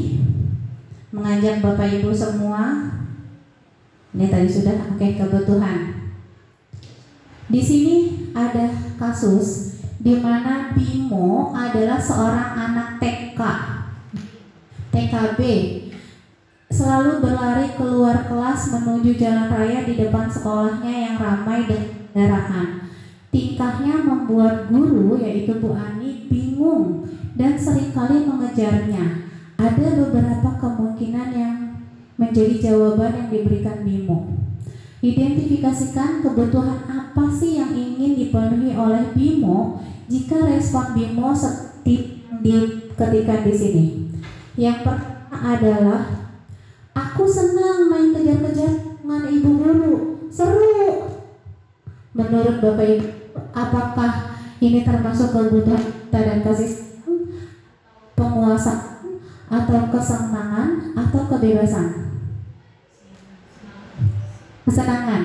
mengajak Bapak Ibu semua. Ini tadi sudah, oke, kebutuhan. Di sini ada kasus di mana Bimo adalah seorang anak TKB, selalu berlari keluar kelas menuju jalan raya di depan sekolahnya yang ramai dengan kendaraan. Tingkahnya membuat guru, yaitu Bu Ani, bingung dan seringkali mengejarnya. Ada beberapa kemungkinan yang menjadi jawaban yang diberikan Bimo. Identifikasikan kebutuhan apa sih yang ingin dipenuhi oleh Bimo jika respon Bimo seperti diketikkan di sini. Yang pertama adalah, aku senang main kejar-kejar dengan ibu guru, seru. Menurut Bapak Ibu, apakah ini termasuk kebutuhan dan kasih penguasaan atau kesenangan atau kebebasan? Kesenangan.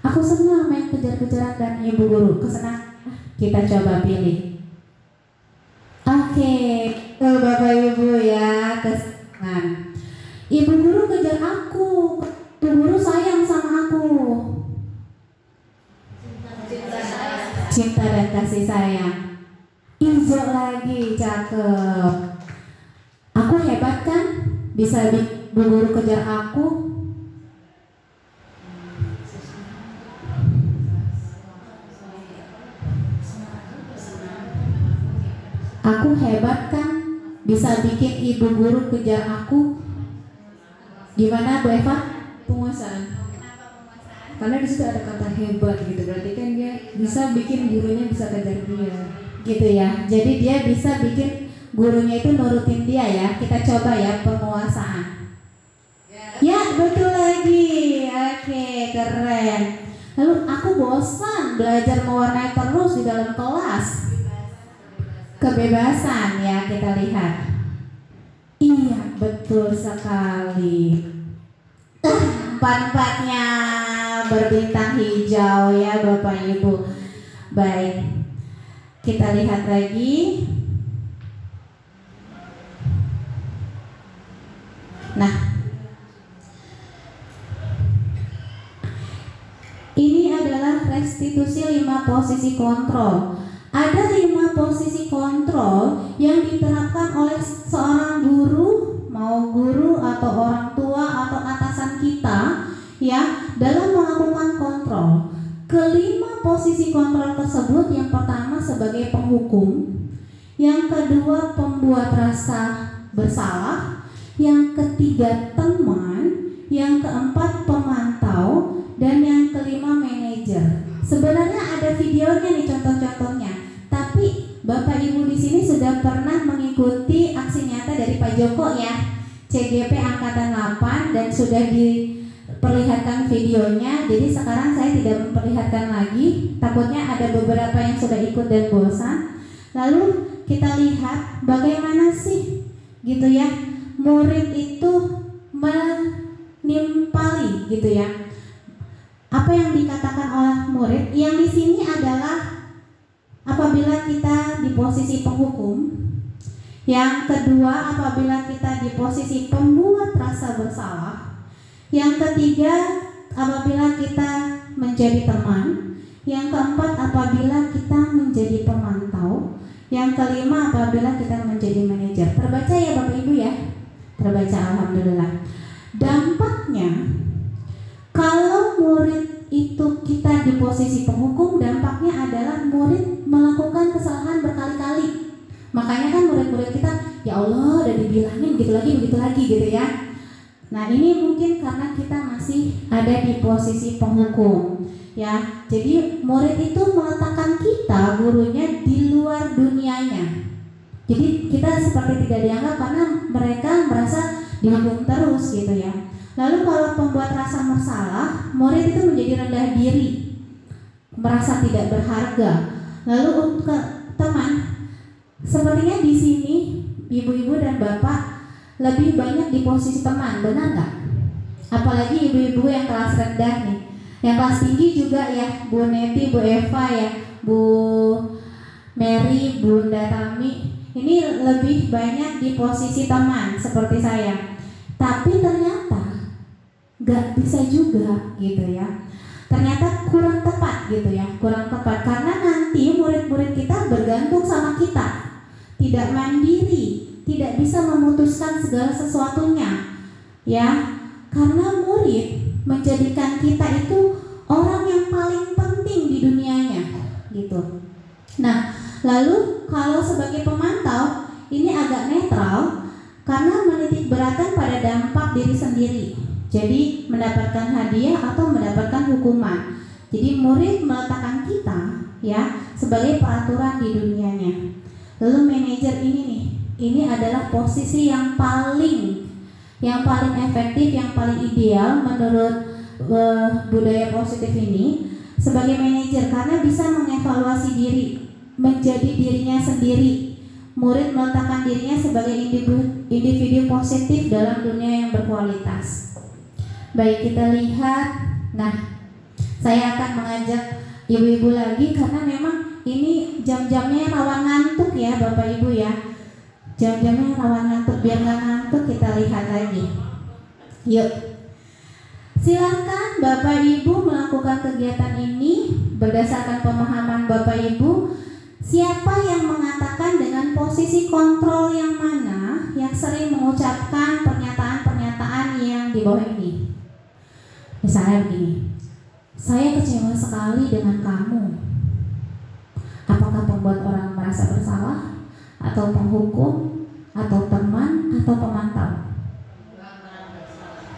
Aku senang main kejar-kejaran dan ibu guru. Kesenangan. Kita coba pilih. Oke, tuh Bapak Ibu ya, kesenangan. Ibu guru kejar aku, ibu guru sayang sama aku. Cinta dan kasih sayang. Hijau lagi, cakep. Aku hebat kan? Bisa ibu guru kejar aku. Aku hebat kan? Bisa bikin ibu guru kejar aku. Gimana Bu Eva? Penguasaan. Karena di situ ada kata hebat gitu, berarti kan dia bisa bikin gurunya bisa kejar dia. Gitu ya. Jadi dia bisa bikin gurunya itu nurutin dia ya. Kita coba ya, penguasaan. Ya, betul lagi. Oke, keren. Lalu aku bosan belajar mewarnai terus di dalam kelas. Kebebasan ya, kita lihat. Iya, betul sekali. Empat-empatnya berbintang hijau ya Bapak Ibu. Baik, kita lihat lagi. Nah, ini adalah restitusi 5 posisi kontrol. Ada 5 posisi kontrol yang diterapkan oleh seorang guru, mau guru atau orang tua atau atasan kita ya, dalam melakukan kontrol. Kelima posisi kontrol tersebut, yang pertama sebagai penghukum, yang kedua pembuat rasa bersalah, yang ketiga teman, yang keempat pemantau, dan yang kelima manajer. Sebenarnya ada videonya nih, contoh-contohnya. Tapi Bapak Ibu di sini sudah pernah mengikuti aksi nyata dari Pak Joko ya, CGP Angkatan 8, dan sudah diperlihatkan videonya. Jadi sekarang saya tidak memperlihatkan lagi, takutnya ada beberapa yang sudah ikut dan bosan. Lalu kita lihat bagaimana sih gitu ya murid itu menimpali gitu ya. Apa yang dikatakan oleh murid yang di sini adalah apabila kita di posisi penghukum, yang kedua apabila kita di posisi pembuat rasa bersalah, yang ketiga apabila kita menjadi teman, yang keempat apabila kita menjadi pemantau, yang kelima apabila kita menjadi manajer. Terbaca ya Bapak Ibu ya? Terbaca, alhamdulillah. Dampaknya kalau murid itu kita di posisi penghukum, dampaknya adalah murid melakukan kesalahan berkali-kali. Makanya kan murid-murid kita, ya Allah udah dibilangin begitu lagi gitu ya. Nah, ini mungkin karena kita masih ada di posisi penghukum, ya. Jadi murid itu meletakkan kita, gurunya, di luar dunianya. Jadi kita seperti tidak dianggap karena mereka merasa dihukum terus gitu ya. Lalu kalau pembuat rasa bersalah, murid itu menjadi rendah diri, merasa tidak berharga. Lalu untuk teman, sepertinya di sini ibu-ibu dan bapak lebih banyak di posisi teman, benar nggak? Apalagi ibu-ibu yang kelas rendah nih, yang kelas tinggi juga ya, Bu Neti, Bu Eva ya, Bu Mary, Bunda Tami, ini lebih banyak di posisi teman seperti saya. Tapi ternyata nggak bisa juga gitu ya. Ternyata kurang tepat gitu ya, kurang tepat karena nanti murid-murid kita bergantung sama kita, tidak mandiri, tidak bisa memutuskan segala sesuatunya, ya, karena murid menjadikan kita itu orang yang paling penting di dunianya, gitu. Nah, lalu kalau sebagai pemantau ini agak netral karena menitik beratkan pada dampak diri sendiri. Jadi mendapatkan hadiah atau mendapatkan hukuman. Jadi murid meletakkan kita ya sebagai peraturan di dunianya. Lalu manajer ini nih, ini adalah posisi yang paling efektif, yang paling ideal menurut budaya positif ini sebagai manajer karena bisa mengevaluasi diri, menjadi dirinya sendiri. Murid meletakkan dirinya sebagai individu positif dalam dunia yang berkualitas. Baik, kita lihat. Nah, saya akan mengajak ibu-ibu lagi karena memang ini jam-jamnya rawan ngantuk ya Bapak Ibu ya. Jam-jamnya rawan ngantuk, biar nggak ngantuk kita lihat lagi. Yuk, silakan Bapak Ibu melakukan kegiatan ini berdasarkan pemahaman Bapak Ibu. Siapa yang mengatakan dengan posisi kontrol yang mana yang sering mengucapkan pernyataan-pernyataan yang di bawah ini? Misalnya begini, saya kecewa sekali dengan kamu. Apakah pembuat orang merasa bersalah, atau penghukum, atau teman, atau pemantau?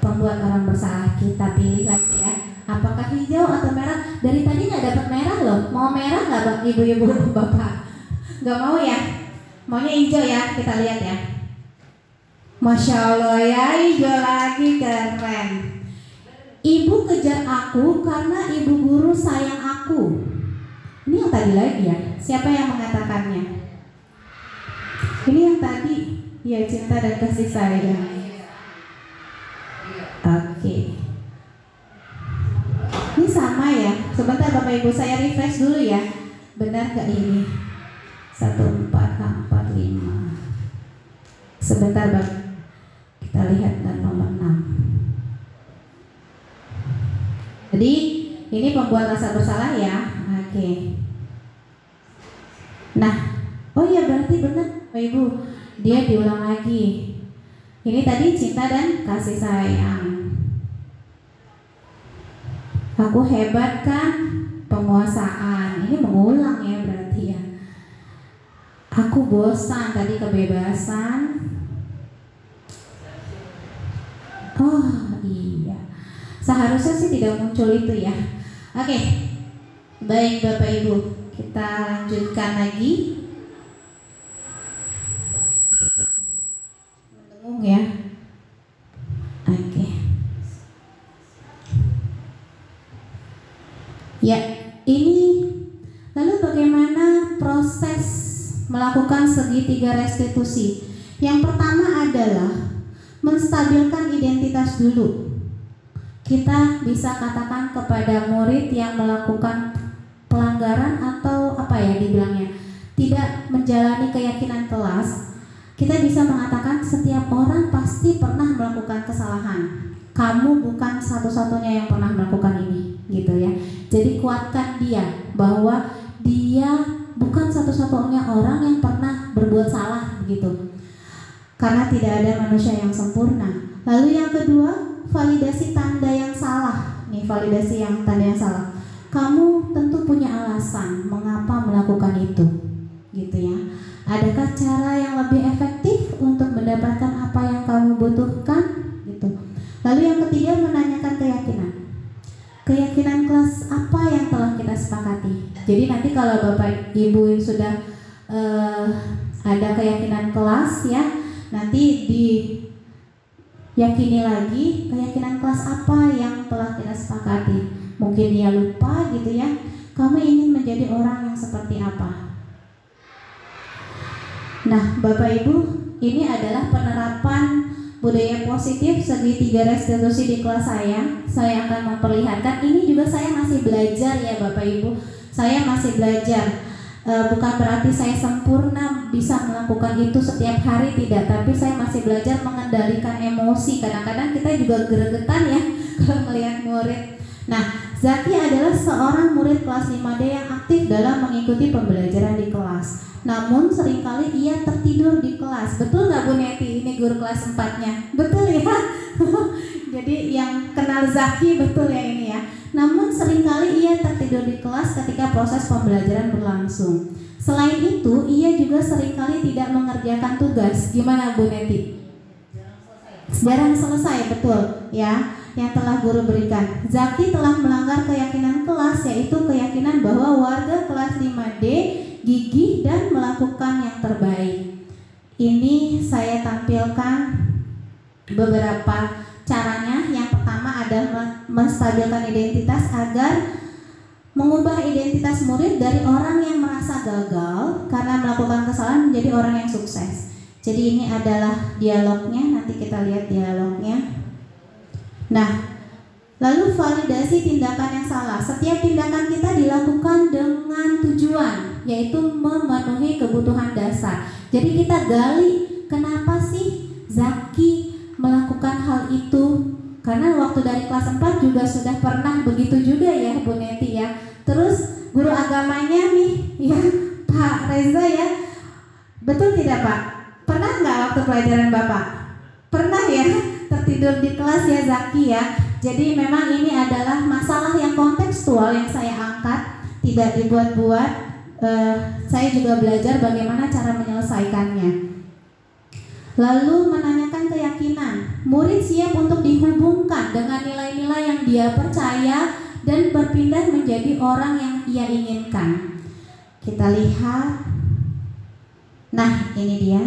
Pembuat orang bersalah. Kita pilih lagi ya. Apakah hijau atau merah? Dari tadi nggak dapat merah loh. Mau merah nggak ibu-ibu bapak? Nggak mau ya? Maunya hijau ya. Kita lihat ya. Masya Allah ya, hijau lagi, keren. Ibu kejar aku karena ibu guru sayang aku. Ini yang tadi lagi ya. Siapa yang mengatakannya? Ini yang tadi. Ya, cinta dan kasih sayang. Oke. Ini sama ya. Sebentar Bapak Ibu, saya refresh dulu ya. Benar gak ini? 14645. Sebentar Bang. Kita lihat dan nomor 6. Jadi ini pembuat rasa bersalah ya. Oke. Nah, oh ya berarti benar Bapak Ibu. Dia diulang lagi. Ini tadi cinta dan kasih sayang. Aku hebat kan, penguasaan. Ini mengulang ya berarti ya. Aku bosan, tadi kebebasan. Oh iya. Seharusnya sih tidak muncul itu ya. Oke. Baik Bapak Ibu, kita lanjutkan lagi. Mendengung ya. Oke. Ya, ini lalu bagaimana proses melakukan segitiga restitusi? Yang pertama adalah menstabilkan identitas dulu. Kita bisa katakan kepada murid yang melakukan pelanggaran atau apa ya dibilangnya, tidak menjalani keyakinan kelas, kita bisa mengatakan setiap orang pasti pernah melakukan kesalahan. Kamu bukan satu-satunya yang pernah melakukan ini, gitu ya. Jadi kuatkan dia bahwa dia bukan satu-satunya orang yang pernah berbuat salah, begitu. Karena tidak ada manusia yang sempurna. Lalu yang kedua, validasi tanda yang salah. Nih, validasi yang tanda yang salah. Kamu tentu punya alasan mengapa melakukan itu, gitu ya. Adakah cara yang lebih efektif untuk mendapatkan apa yang kamu butuhkan, gitu. kalau Bapak Ibu sudah ada keyakinan kelas ya, nanti diyakini lagi keyakinan kelas apa yang telah kita sepakati. Mungkin dia lupa gitu ya, kamu ingin menjadi orang yang seperti apa. Nah Bapak Ibu, ini adalah penerapan budaya positif segitiga restitusi di kelas saya akan memperlihatkan. Ini juga saya masih belajar ya Bapak Ibu, saya masih belajar. Bukan berarti saya sempurna bisa melakukan itu setiap hari, tidak, tapi saya masih belajar mengendalikan emosi. Kadang-kadang kita juga gregetan ya kalau melihat murid. Nah, Zaki adalah seorang murid kelas 5D yang aktif dalam mengikuti pembelajaran di kelas. Namun seringkali ia tertidur di kelas. Betul nggak Bu Neti? Ini guru kelas 4-nya. Betul ya? Jadi yang kenal Zaki betul ya ini ya. Namun seringkali ia tertidur di kelas ketika proses pembelajaran berlangsung. Selain itu, ia juga seringkali tidak mengerjakan tugas. Gimana Bu Neti? Jarang selesai, betul ya, yang telah guru berikan. Zaki telah melanggar keyakinan kelas, yaitu keyakinan bahwa warga kelas 5D gigih dan melakukan yang terbaik. Ini saya tampilkan beberapa caranya. Yang pertama adalah menstabilkan identitas agar mengubah identitas murid dari orang yang merasa gagal karena melakukan kesalahan menjadi orang yang sukses. Jadi ini adalah dialognya, nanti kita lihat dialognya. Nah, lalu validasi tindakan yang salah. Setiap tindakan kita dilakukan dengan tujuan, yaitu memenuhi kebutuhan dasar. Jadi kita gali, kenapa sih Zaki melakukan hal itu? Karena waktu dari kelas 4 juga sudah pernah begitu juga ya Bu Neti ya. Terus guru agamanya nih ya Pak Reza ya, betul tidak Pak? Pernah nggak waktu pelajaran Bapak? Pernah ya, tertidur di kelas ya Zaki ya. Jadi memang ini adalah masalah yang kontekstual yang saya angkat, tidak dibuat-buat. Saya juga belajar bagaimana cara menyelesaikannya. Lalu menanyakan keyakinan. Murid siap untuk dihubungkan dengan nilai-nilai yang dia percaya dan berpindah menjadi orang yang ia inginkan. Kita lihat. Nah, ini dia.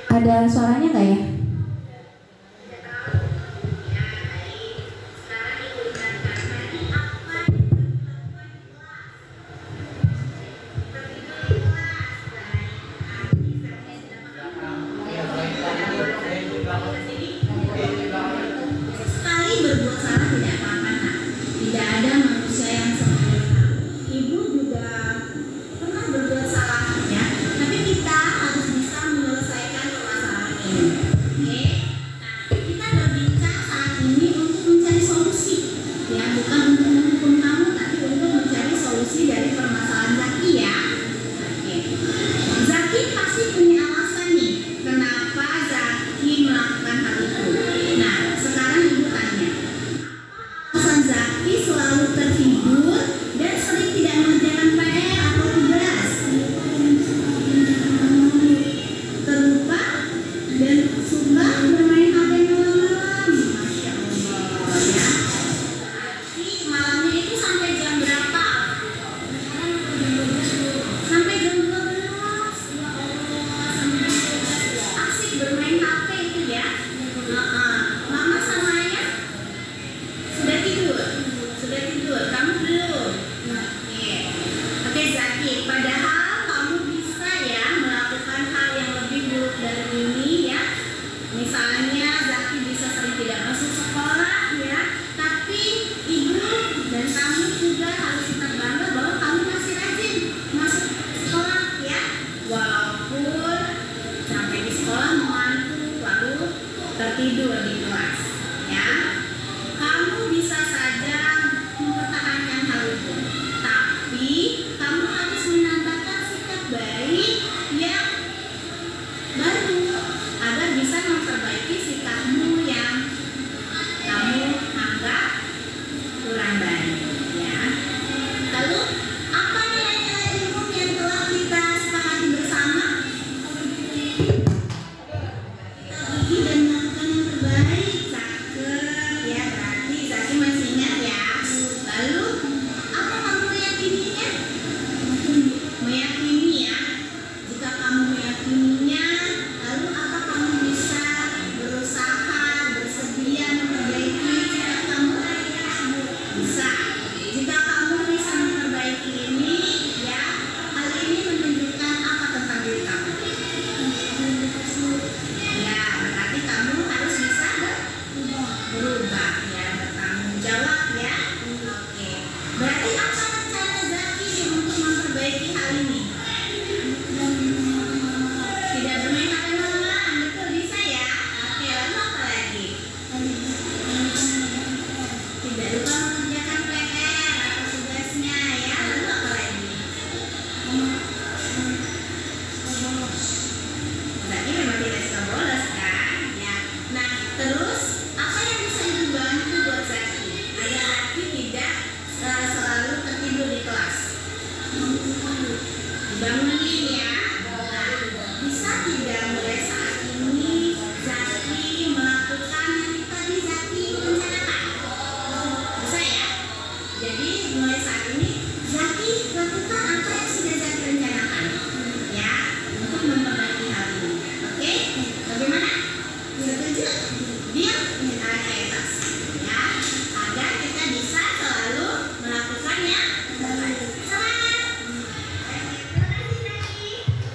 Ada suaranya nggak ya? Zaki selalu tertidur dan sering tidak mengerjakan PR.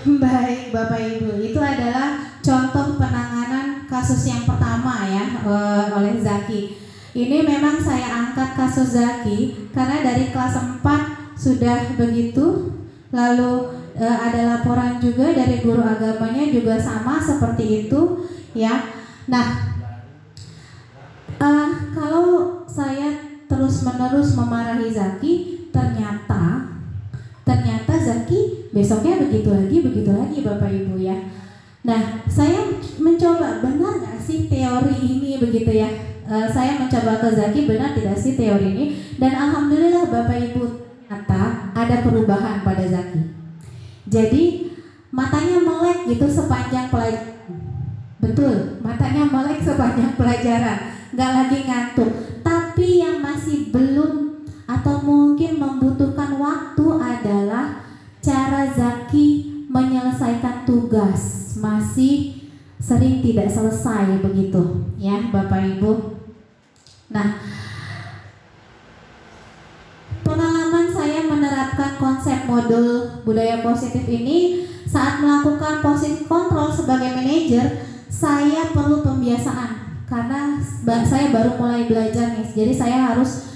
Baik Bapak Ibu, itu adalah contoh penanganan kasus yang pertama ya oleh Zaki. Ini memang saya angkat kasus Zaki karena dari kelas 4 sudah begitu. Lalu ada laporan juga dari guru agamanya juga sama seperti itu ya. Nah, kalau saya terus-menerus memarahi Zaki, ternyata Zaki besoknya begitu lagi Bapak Ibu ya. Nah, saya mencoba benar nggak sih teori ini begitu ya. Saya mencoba ke Zaki, benar tidak sih teori ini, dan alhamdulillah Bapak Ibu ternyata ada perubahan pada Zaki. Jadi matanya melek gitu sepanjang pelajaran. Betul, matanya melek sepanjang pelajaran, nggak lagi ngantuk. Tapi yang masih belum atau mungkin membutuhkan waktu adalah cara Zaki menyelesaikan tugas, masih sering tidak selesai begitu ya Bapak Ibu. Nah, pengalaman saya menerapkan konsep modul budaya positif ini saat melakukan positif kontrol sebagai manajer, saya perlu pembiasaan karena saya baru mulai belajar nih. Jadi saya harus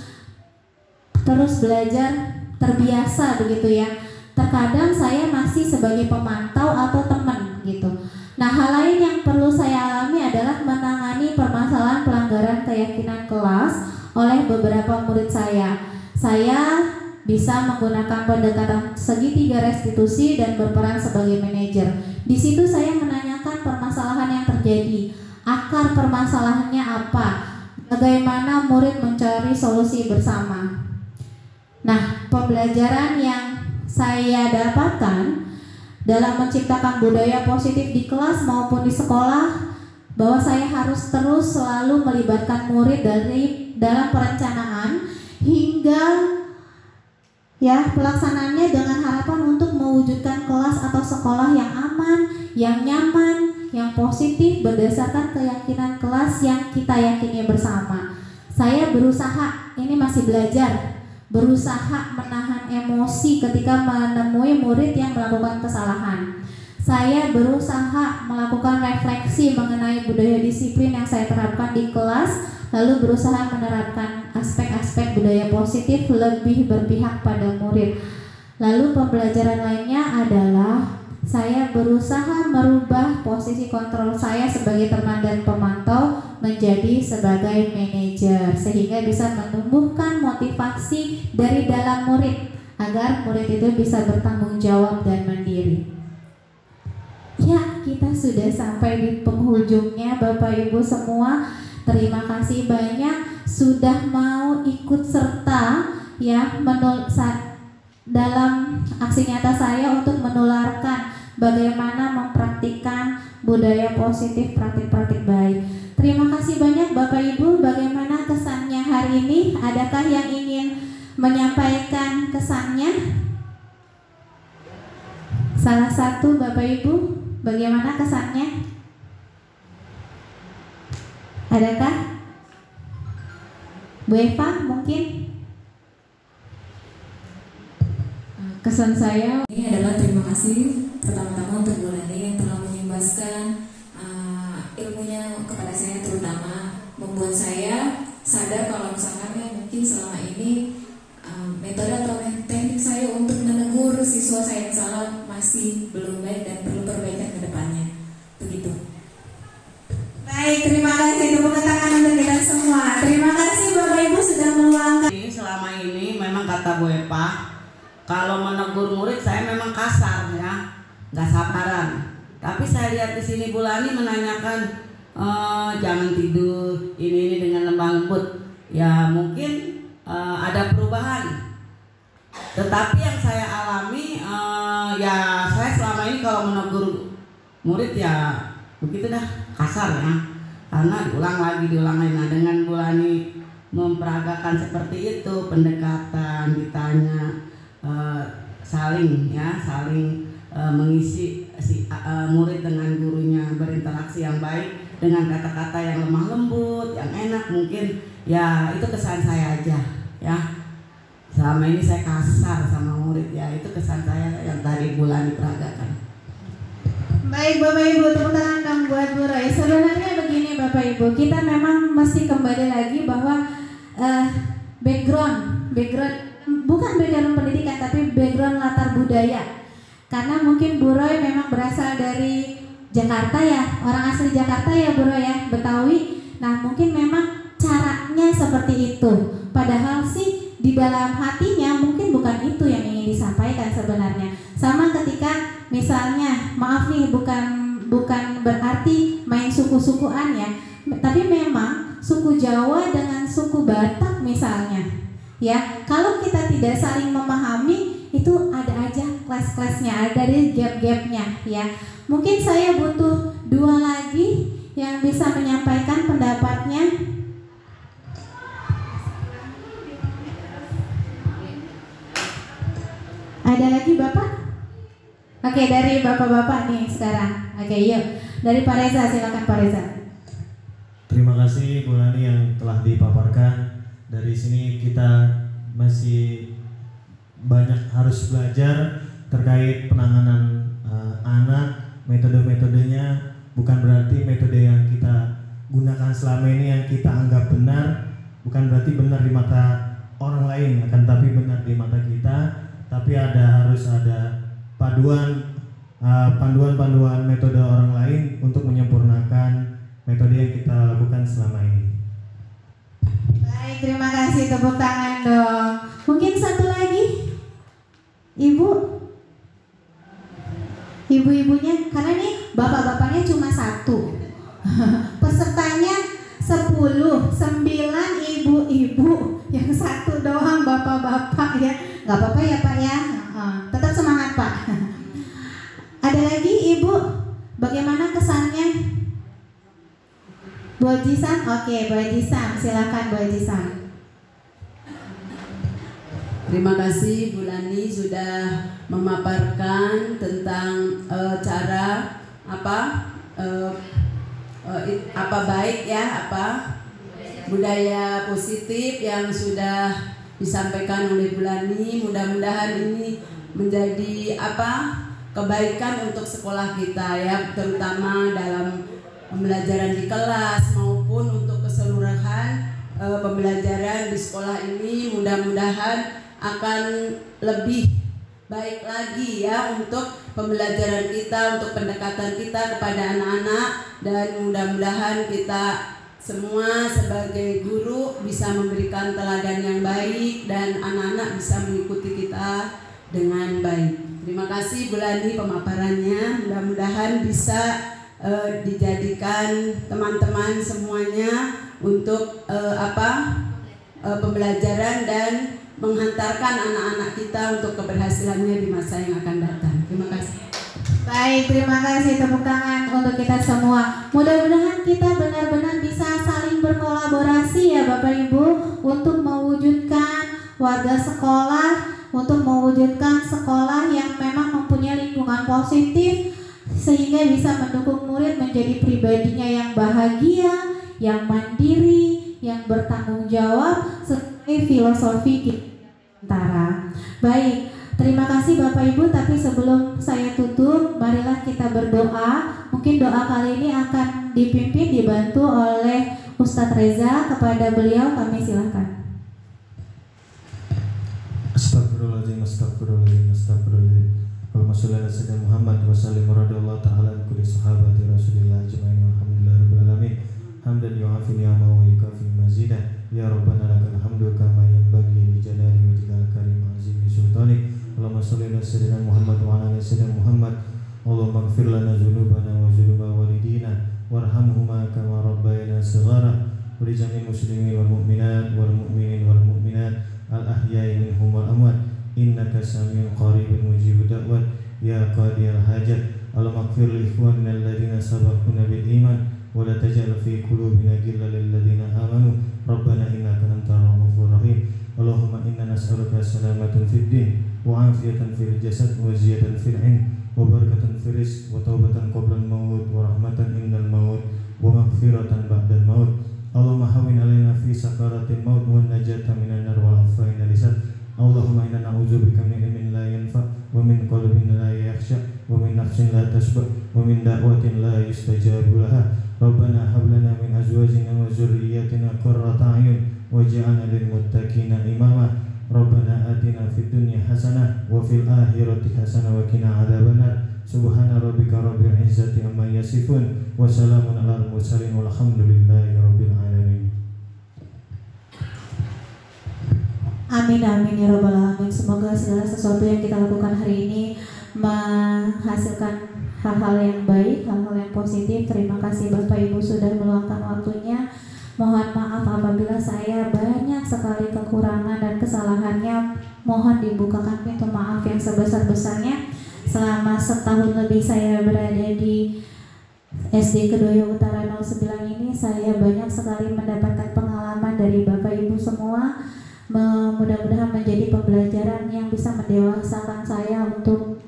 terus belajar, terbiasa begitu ya. Terkadang saya masih sebagai pemantau atau teman gitu. Nah, hal lain yang perlu saya alami adalah menangani permasalahan pelanggaran keyakinan kelas oleh beberapa murid saya. Saya bisa menggunakan pendekatan segitiga restitusi dan berperan sebagai manajer. Di situ saya menanyakan permasalahan yang terjadi, akar permasalahannya apa, bagaimana murid mencari solusi bersama. Nah, pembelajaran yang saya dapatkan dalam menciptakan budaya positif di kelas maupun di sekolah, bahwa saya harus terus selalu melibatkan murid dalam perencanaan hingga ya pelaksanaannya dengan harapan untuk mewujudkan kelas atau sekolah yang aman, yang nyaman, yang positif berdasarkan keyakinan kelas yang kita yakini bersama. Saya berusaha, ini masih belajar, berusaha menahan emosi ketika menemui murid yang melakukan kesalahan. Saya berusaha melakukan refleksi mengenai budaya disiplin yang saya terapkan di kelas, lalu berusaha menerapkan aspek-aspek budaya positif lebih berpihak pada murid. Lalu pembelajaran lainnya adalah saya berusaha merubah posisi kontrol saya sebagai teman dan pemantau menjadi sebagai manajer, sehingga bisa menumbuhkan motivasi dari dalam murid agar murid itu bisa bertanggung jawab dan mandiri. Ya, kita sudah sampai di penghujungnya Bapak Ibu semua. Terima kasih banyak sudah mau ikut serta ya dalam aksi nyata saya untuk menularkan bagaimana mempraktikkan budaya positif, praktik-praktik baik. Terima kasih banyak Bapak Ibu. Bagaimana kesannya hari ini? Adakah yang ingin menyampaikan kesannya? Salah satu Bapak Ibu, bagaimana kesannya? Adakah? Bu Eva mungkin? Kesan saya ini adalah terima kasih pertama-tama untuk Bu Lani yang telah mengimbaskan ilmunya kepada saya, terutama membuat saya sadar kalau misalkan mungkin selama ini metode atau teknik saya untuk menegur siswa saya yang salah masih belum baik dan perlu perbaikan ke depannya. Begitu. Baik, terima kasih, tepuk tangan untuk kita semua. Terima kasih Bapak Ibu sudah meluangkan. Selama ini memang kata Bu Eva, kalau menegur murid saya memang kasar ya, nggak sabaran. Tapi saya lihat di sini Bu Lani menanyakan jangan tidur ini dengan lemah lembut. Ya mungkin ada perubahan. Tetapi yang saya alami ya saya selama ini kalau menegur murid ya begitu dah, kasar ya. Karena diulang lagi. Nah, dengan Bu Lani memperagakan seperti itu, pendekatan, ditanya, saling mengisi murid dengan gurunya, berinteraksi yang baik dengan kata-kata yang lemah lembut, yang enak, mungkin ya itu kesan saya aja ya. Selama ini saya kasar sama murid ya, itu kesan saya yang tadi Bu Lani peragakan. Baik Bapak Ibu, tepuk tangan dong buat Bu Roy. Sebenarnya begini Bapak Ibu, kita memang mesti kembali lagi bahwa background bukan background pendidikan tapi background latar budaya. Karena mungkin Bu Roy memang berasal dari Jakarta ya, orang asli Jakarta ya Bu Roy ya, Betawi. Nah mungkin memang caranya seperti itu. Padahal sih di dalam hatinya mungkin bukan itu yang ingin disampaikan sebenarnya. Sama ketika misalnya, maaf nih, bukan berarti main suku-sukuan ya, tapi memang suku Jawa dengan suku Batak misalnya, ya kalau kita tidak saling memahami itu ada aja kelas-kelasnya, ada di gap-gapnya ya. Mungkin saya butuh 2 lagi yang bisa menyampaikan pendapatnya. Ada lagi Bapak? Oke, dari Bapak-bapak nih sekarang. Oke, yuk. Dari Pak Reza, silakan Pak Reza. Terima kasih Bu Lani yang telah dipaparkan. Dari sini kita masih banyak harus belajar terkait penanganan anak, metode-metodenya. Bukan berarti metode yang kita gunakan selama ini yang kita anggap benar, bukan berarti benar di mata orang lain, akan tapi benar di mata kita. Tapi harus ada panduan metode orang lain untuk menyempurnakan metode yang kita lakukan selama ini. Baik, terima kasih, tepuk tangan dong. Mungkin satu lagi, ibu-ibunya, karena nih bapak-bapaknya cuma 1, pesertanya 10, 9 ibu-ibu, yang 1 doang bapak-bapak ya. Gak apa-apa ya Pak ya, tetap semangat Pak. Ada lagi Ibu, bagaimana kesannya? Bu Haji Sam, oke Bu Haji Sam, silakan Bu Haji Sam. Terima kasih Bu Lani sudah memaparkan tentang cara budaya positif yang sudah disampaikan oleh Bu Lani. Mudah-mudahan ini menjadi kebaikan untuk sekolah kita ya, terutama dalam pembelajaran di kelas maupun untuk keseluruhan pembelajaran di sekolah ini. Mudah-mudahan akan lebih baik lagi ya untuk pembelajaran kita, untuk pendekatan kita kepada anak-anak, dan mudah-mudahan kita semua sebagai guru bisa memberikan teladan yang baik dan anak-anak bisa mengikuti kita dengan baik. Terima kasih Bu Lani pemaparannya. Mudah-mudahan bisa dijadikan teman-teman semuanya untuk pembelajaran dan menghantarkan anak-anak kita untuk keberhasilannya di masa yang akan datang. Terima kasih. Baik, terima kasih, tepuk tangan untuk kita semua. Mudah-mudahan kita benar-benar bisa saling berkolaborasi ya Bapak Ibu untuk mewujudkan warga sekolah, untuk mewujudkan sekolah yang memang mempunyai lingkungan positif sehingga bisa mendukung murid menjadi pribadinya yang bahagia, yang mandiri, yang bertanggung jawab sesuai filosofi kita. Baik, terima kasih Bapak Ibu, tapi sebelum saya tutup, marilah kita berdoa. Mungkin doa kali ini akan dipimpin, dibantu oleh Ustadz Reza. Kepada beliau kami silakan. Astagfirullahaladzim, astagfirullahaladzim, astagfirullahaladzim. Allahumma sholli ala sayyidina Muhammad wa sallim radhiyallahu ta'ala an kulli sahabati Rasulillah ajma'in walhamdulillahirabbil alamin. Hamdan yu'afi ni'amahu wa yukafi mazidah. Ya Rabbana lakal hamdu kama yanbaghi li jalali wajhikal karim azimi sultanik. Allahumma sholli ala sayyidina Muhammad wa ala ali sayyidina Muhammad. Allahumma ighfir lana dzunubana wa dzunuba walidina warhamhuma kama rabbayana shighara. Wa li jami'il muslimin wal mu'minat wal mu'minin wal mu'minat al ahya'i minhum wal amwat. Innaka samiun qaribun mujibud da'wat ya qadiyal hajat. Allahumma ighfir li ikhwanina alladhina sabaquna bil iman wa la taj'al fi qulubina ghillan lil ladzina amanu rabbana innaka antal ghafurur rahim. Allahumma inna nas'aluka salamatan fid din wa afiyatan fil jasad wa ziyadatan fil ilm wa barakatan fil rizq wa taubatan qabla al maut wa rahmatan indal maut wa maghfiratan ba'dal maut. Allahumma hawwin alaina fi sakaratil maut wa najata minan nar wal afaina lisan. Allahumma inna na'udzubika min ilmin la yanfa wa min qalbin la yakhsha wa min nafsin nafsin la tasbah wa min da'watin la yustajabu laha. Rabbana hab lana min azwajina wa dzurriyyatina qurrata a'yun waj'alna lil muttaqina imama. Rabbana atina fid dunya hasanah wa fil akhirati hasanah wa qina adzabannar. Subhana rabbika rabbil izzati amma yasifun wa salamun alal mursalin walhamdulillahi rabbil alamin. Amin amin ya rabbal alamin. Semoga segala sesuatu yang kita lakukan hari ini menghasilkan hal-hal yang baik, hal-hal yang positif. Terima kasih Bapak Ibu sudah meluangkan waktunya. Mohon maaf apabila saya banyak sekali kekurangan dan kesalahannya. Mohon dibukakan pintu maaf yang sebesar-besarnya. Selama setahun lebih saya berada di SD Kedoya Utara 09 ini, saya banyak sekali mendapatkan pengalaman dari Bapak Ibu semua. Mudah-mudahan menjadi pembelajaran yang bisa mendewasakan saya untuk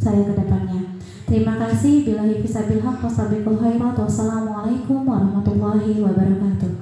saya ke depannya. Terima kasih. Billahi fisabilillah. Wassalamualaikum warahmatullahi wabarakatuh.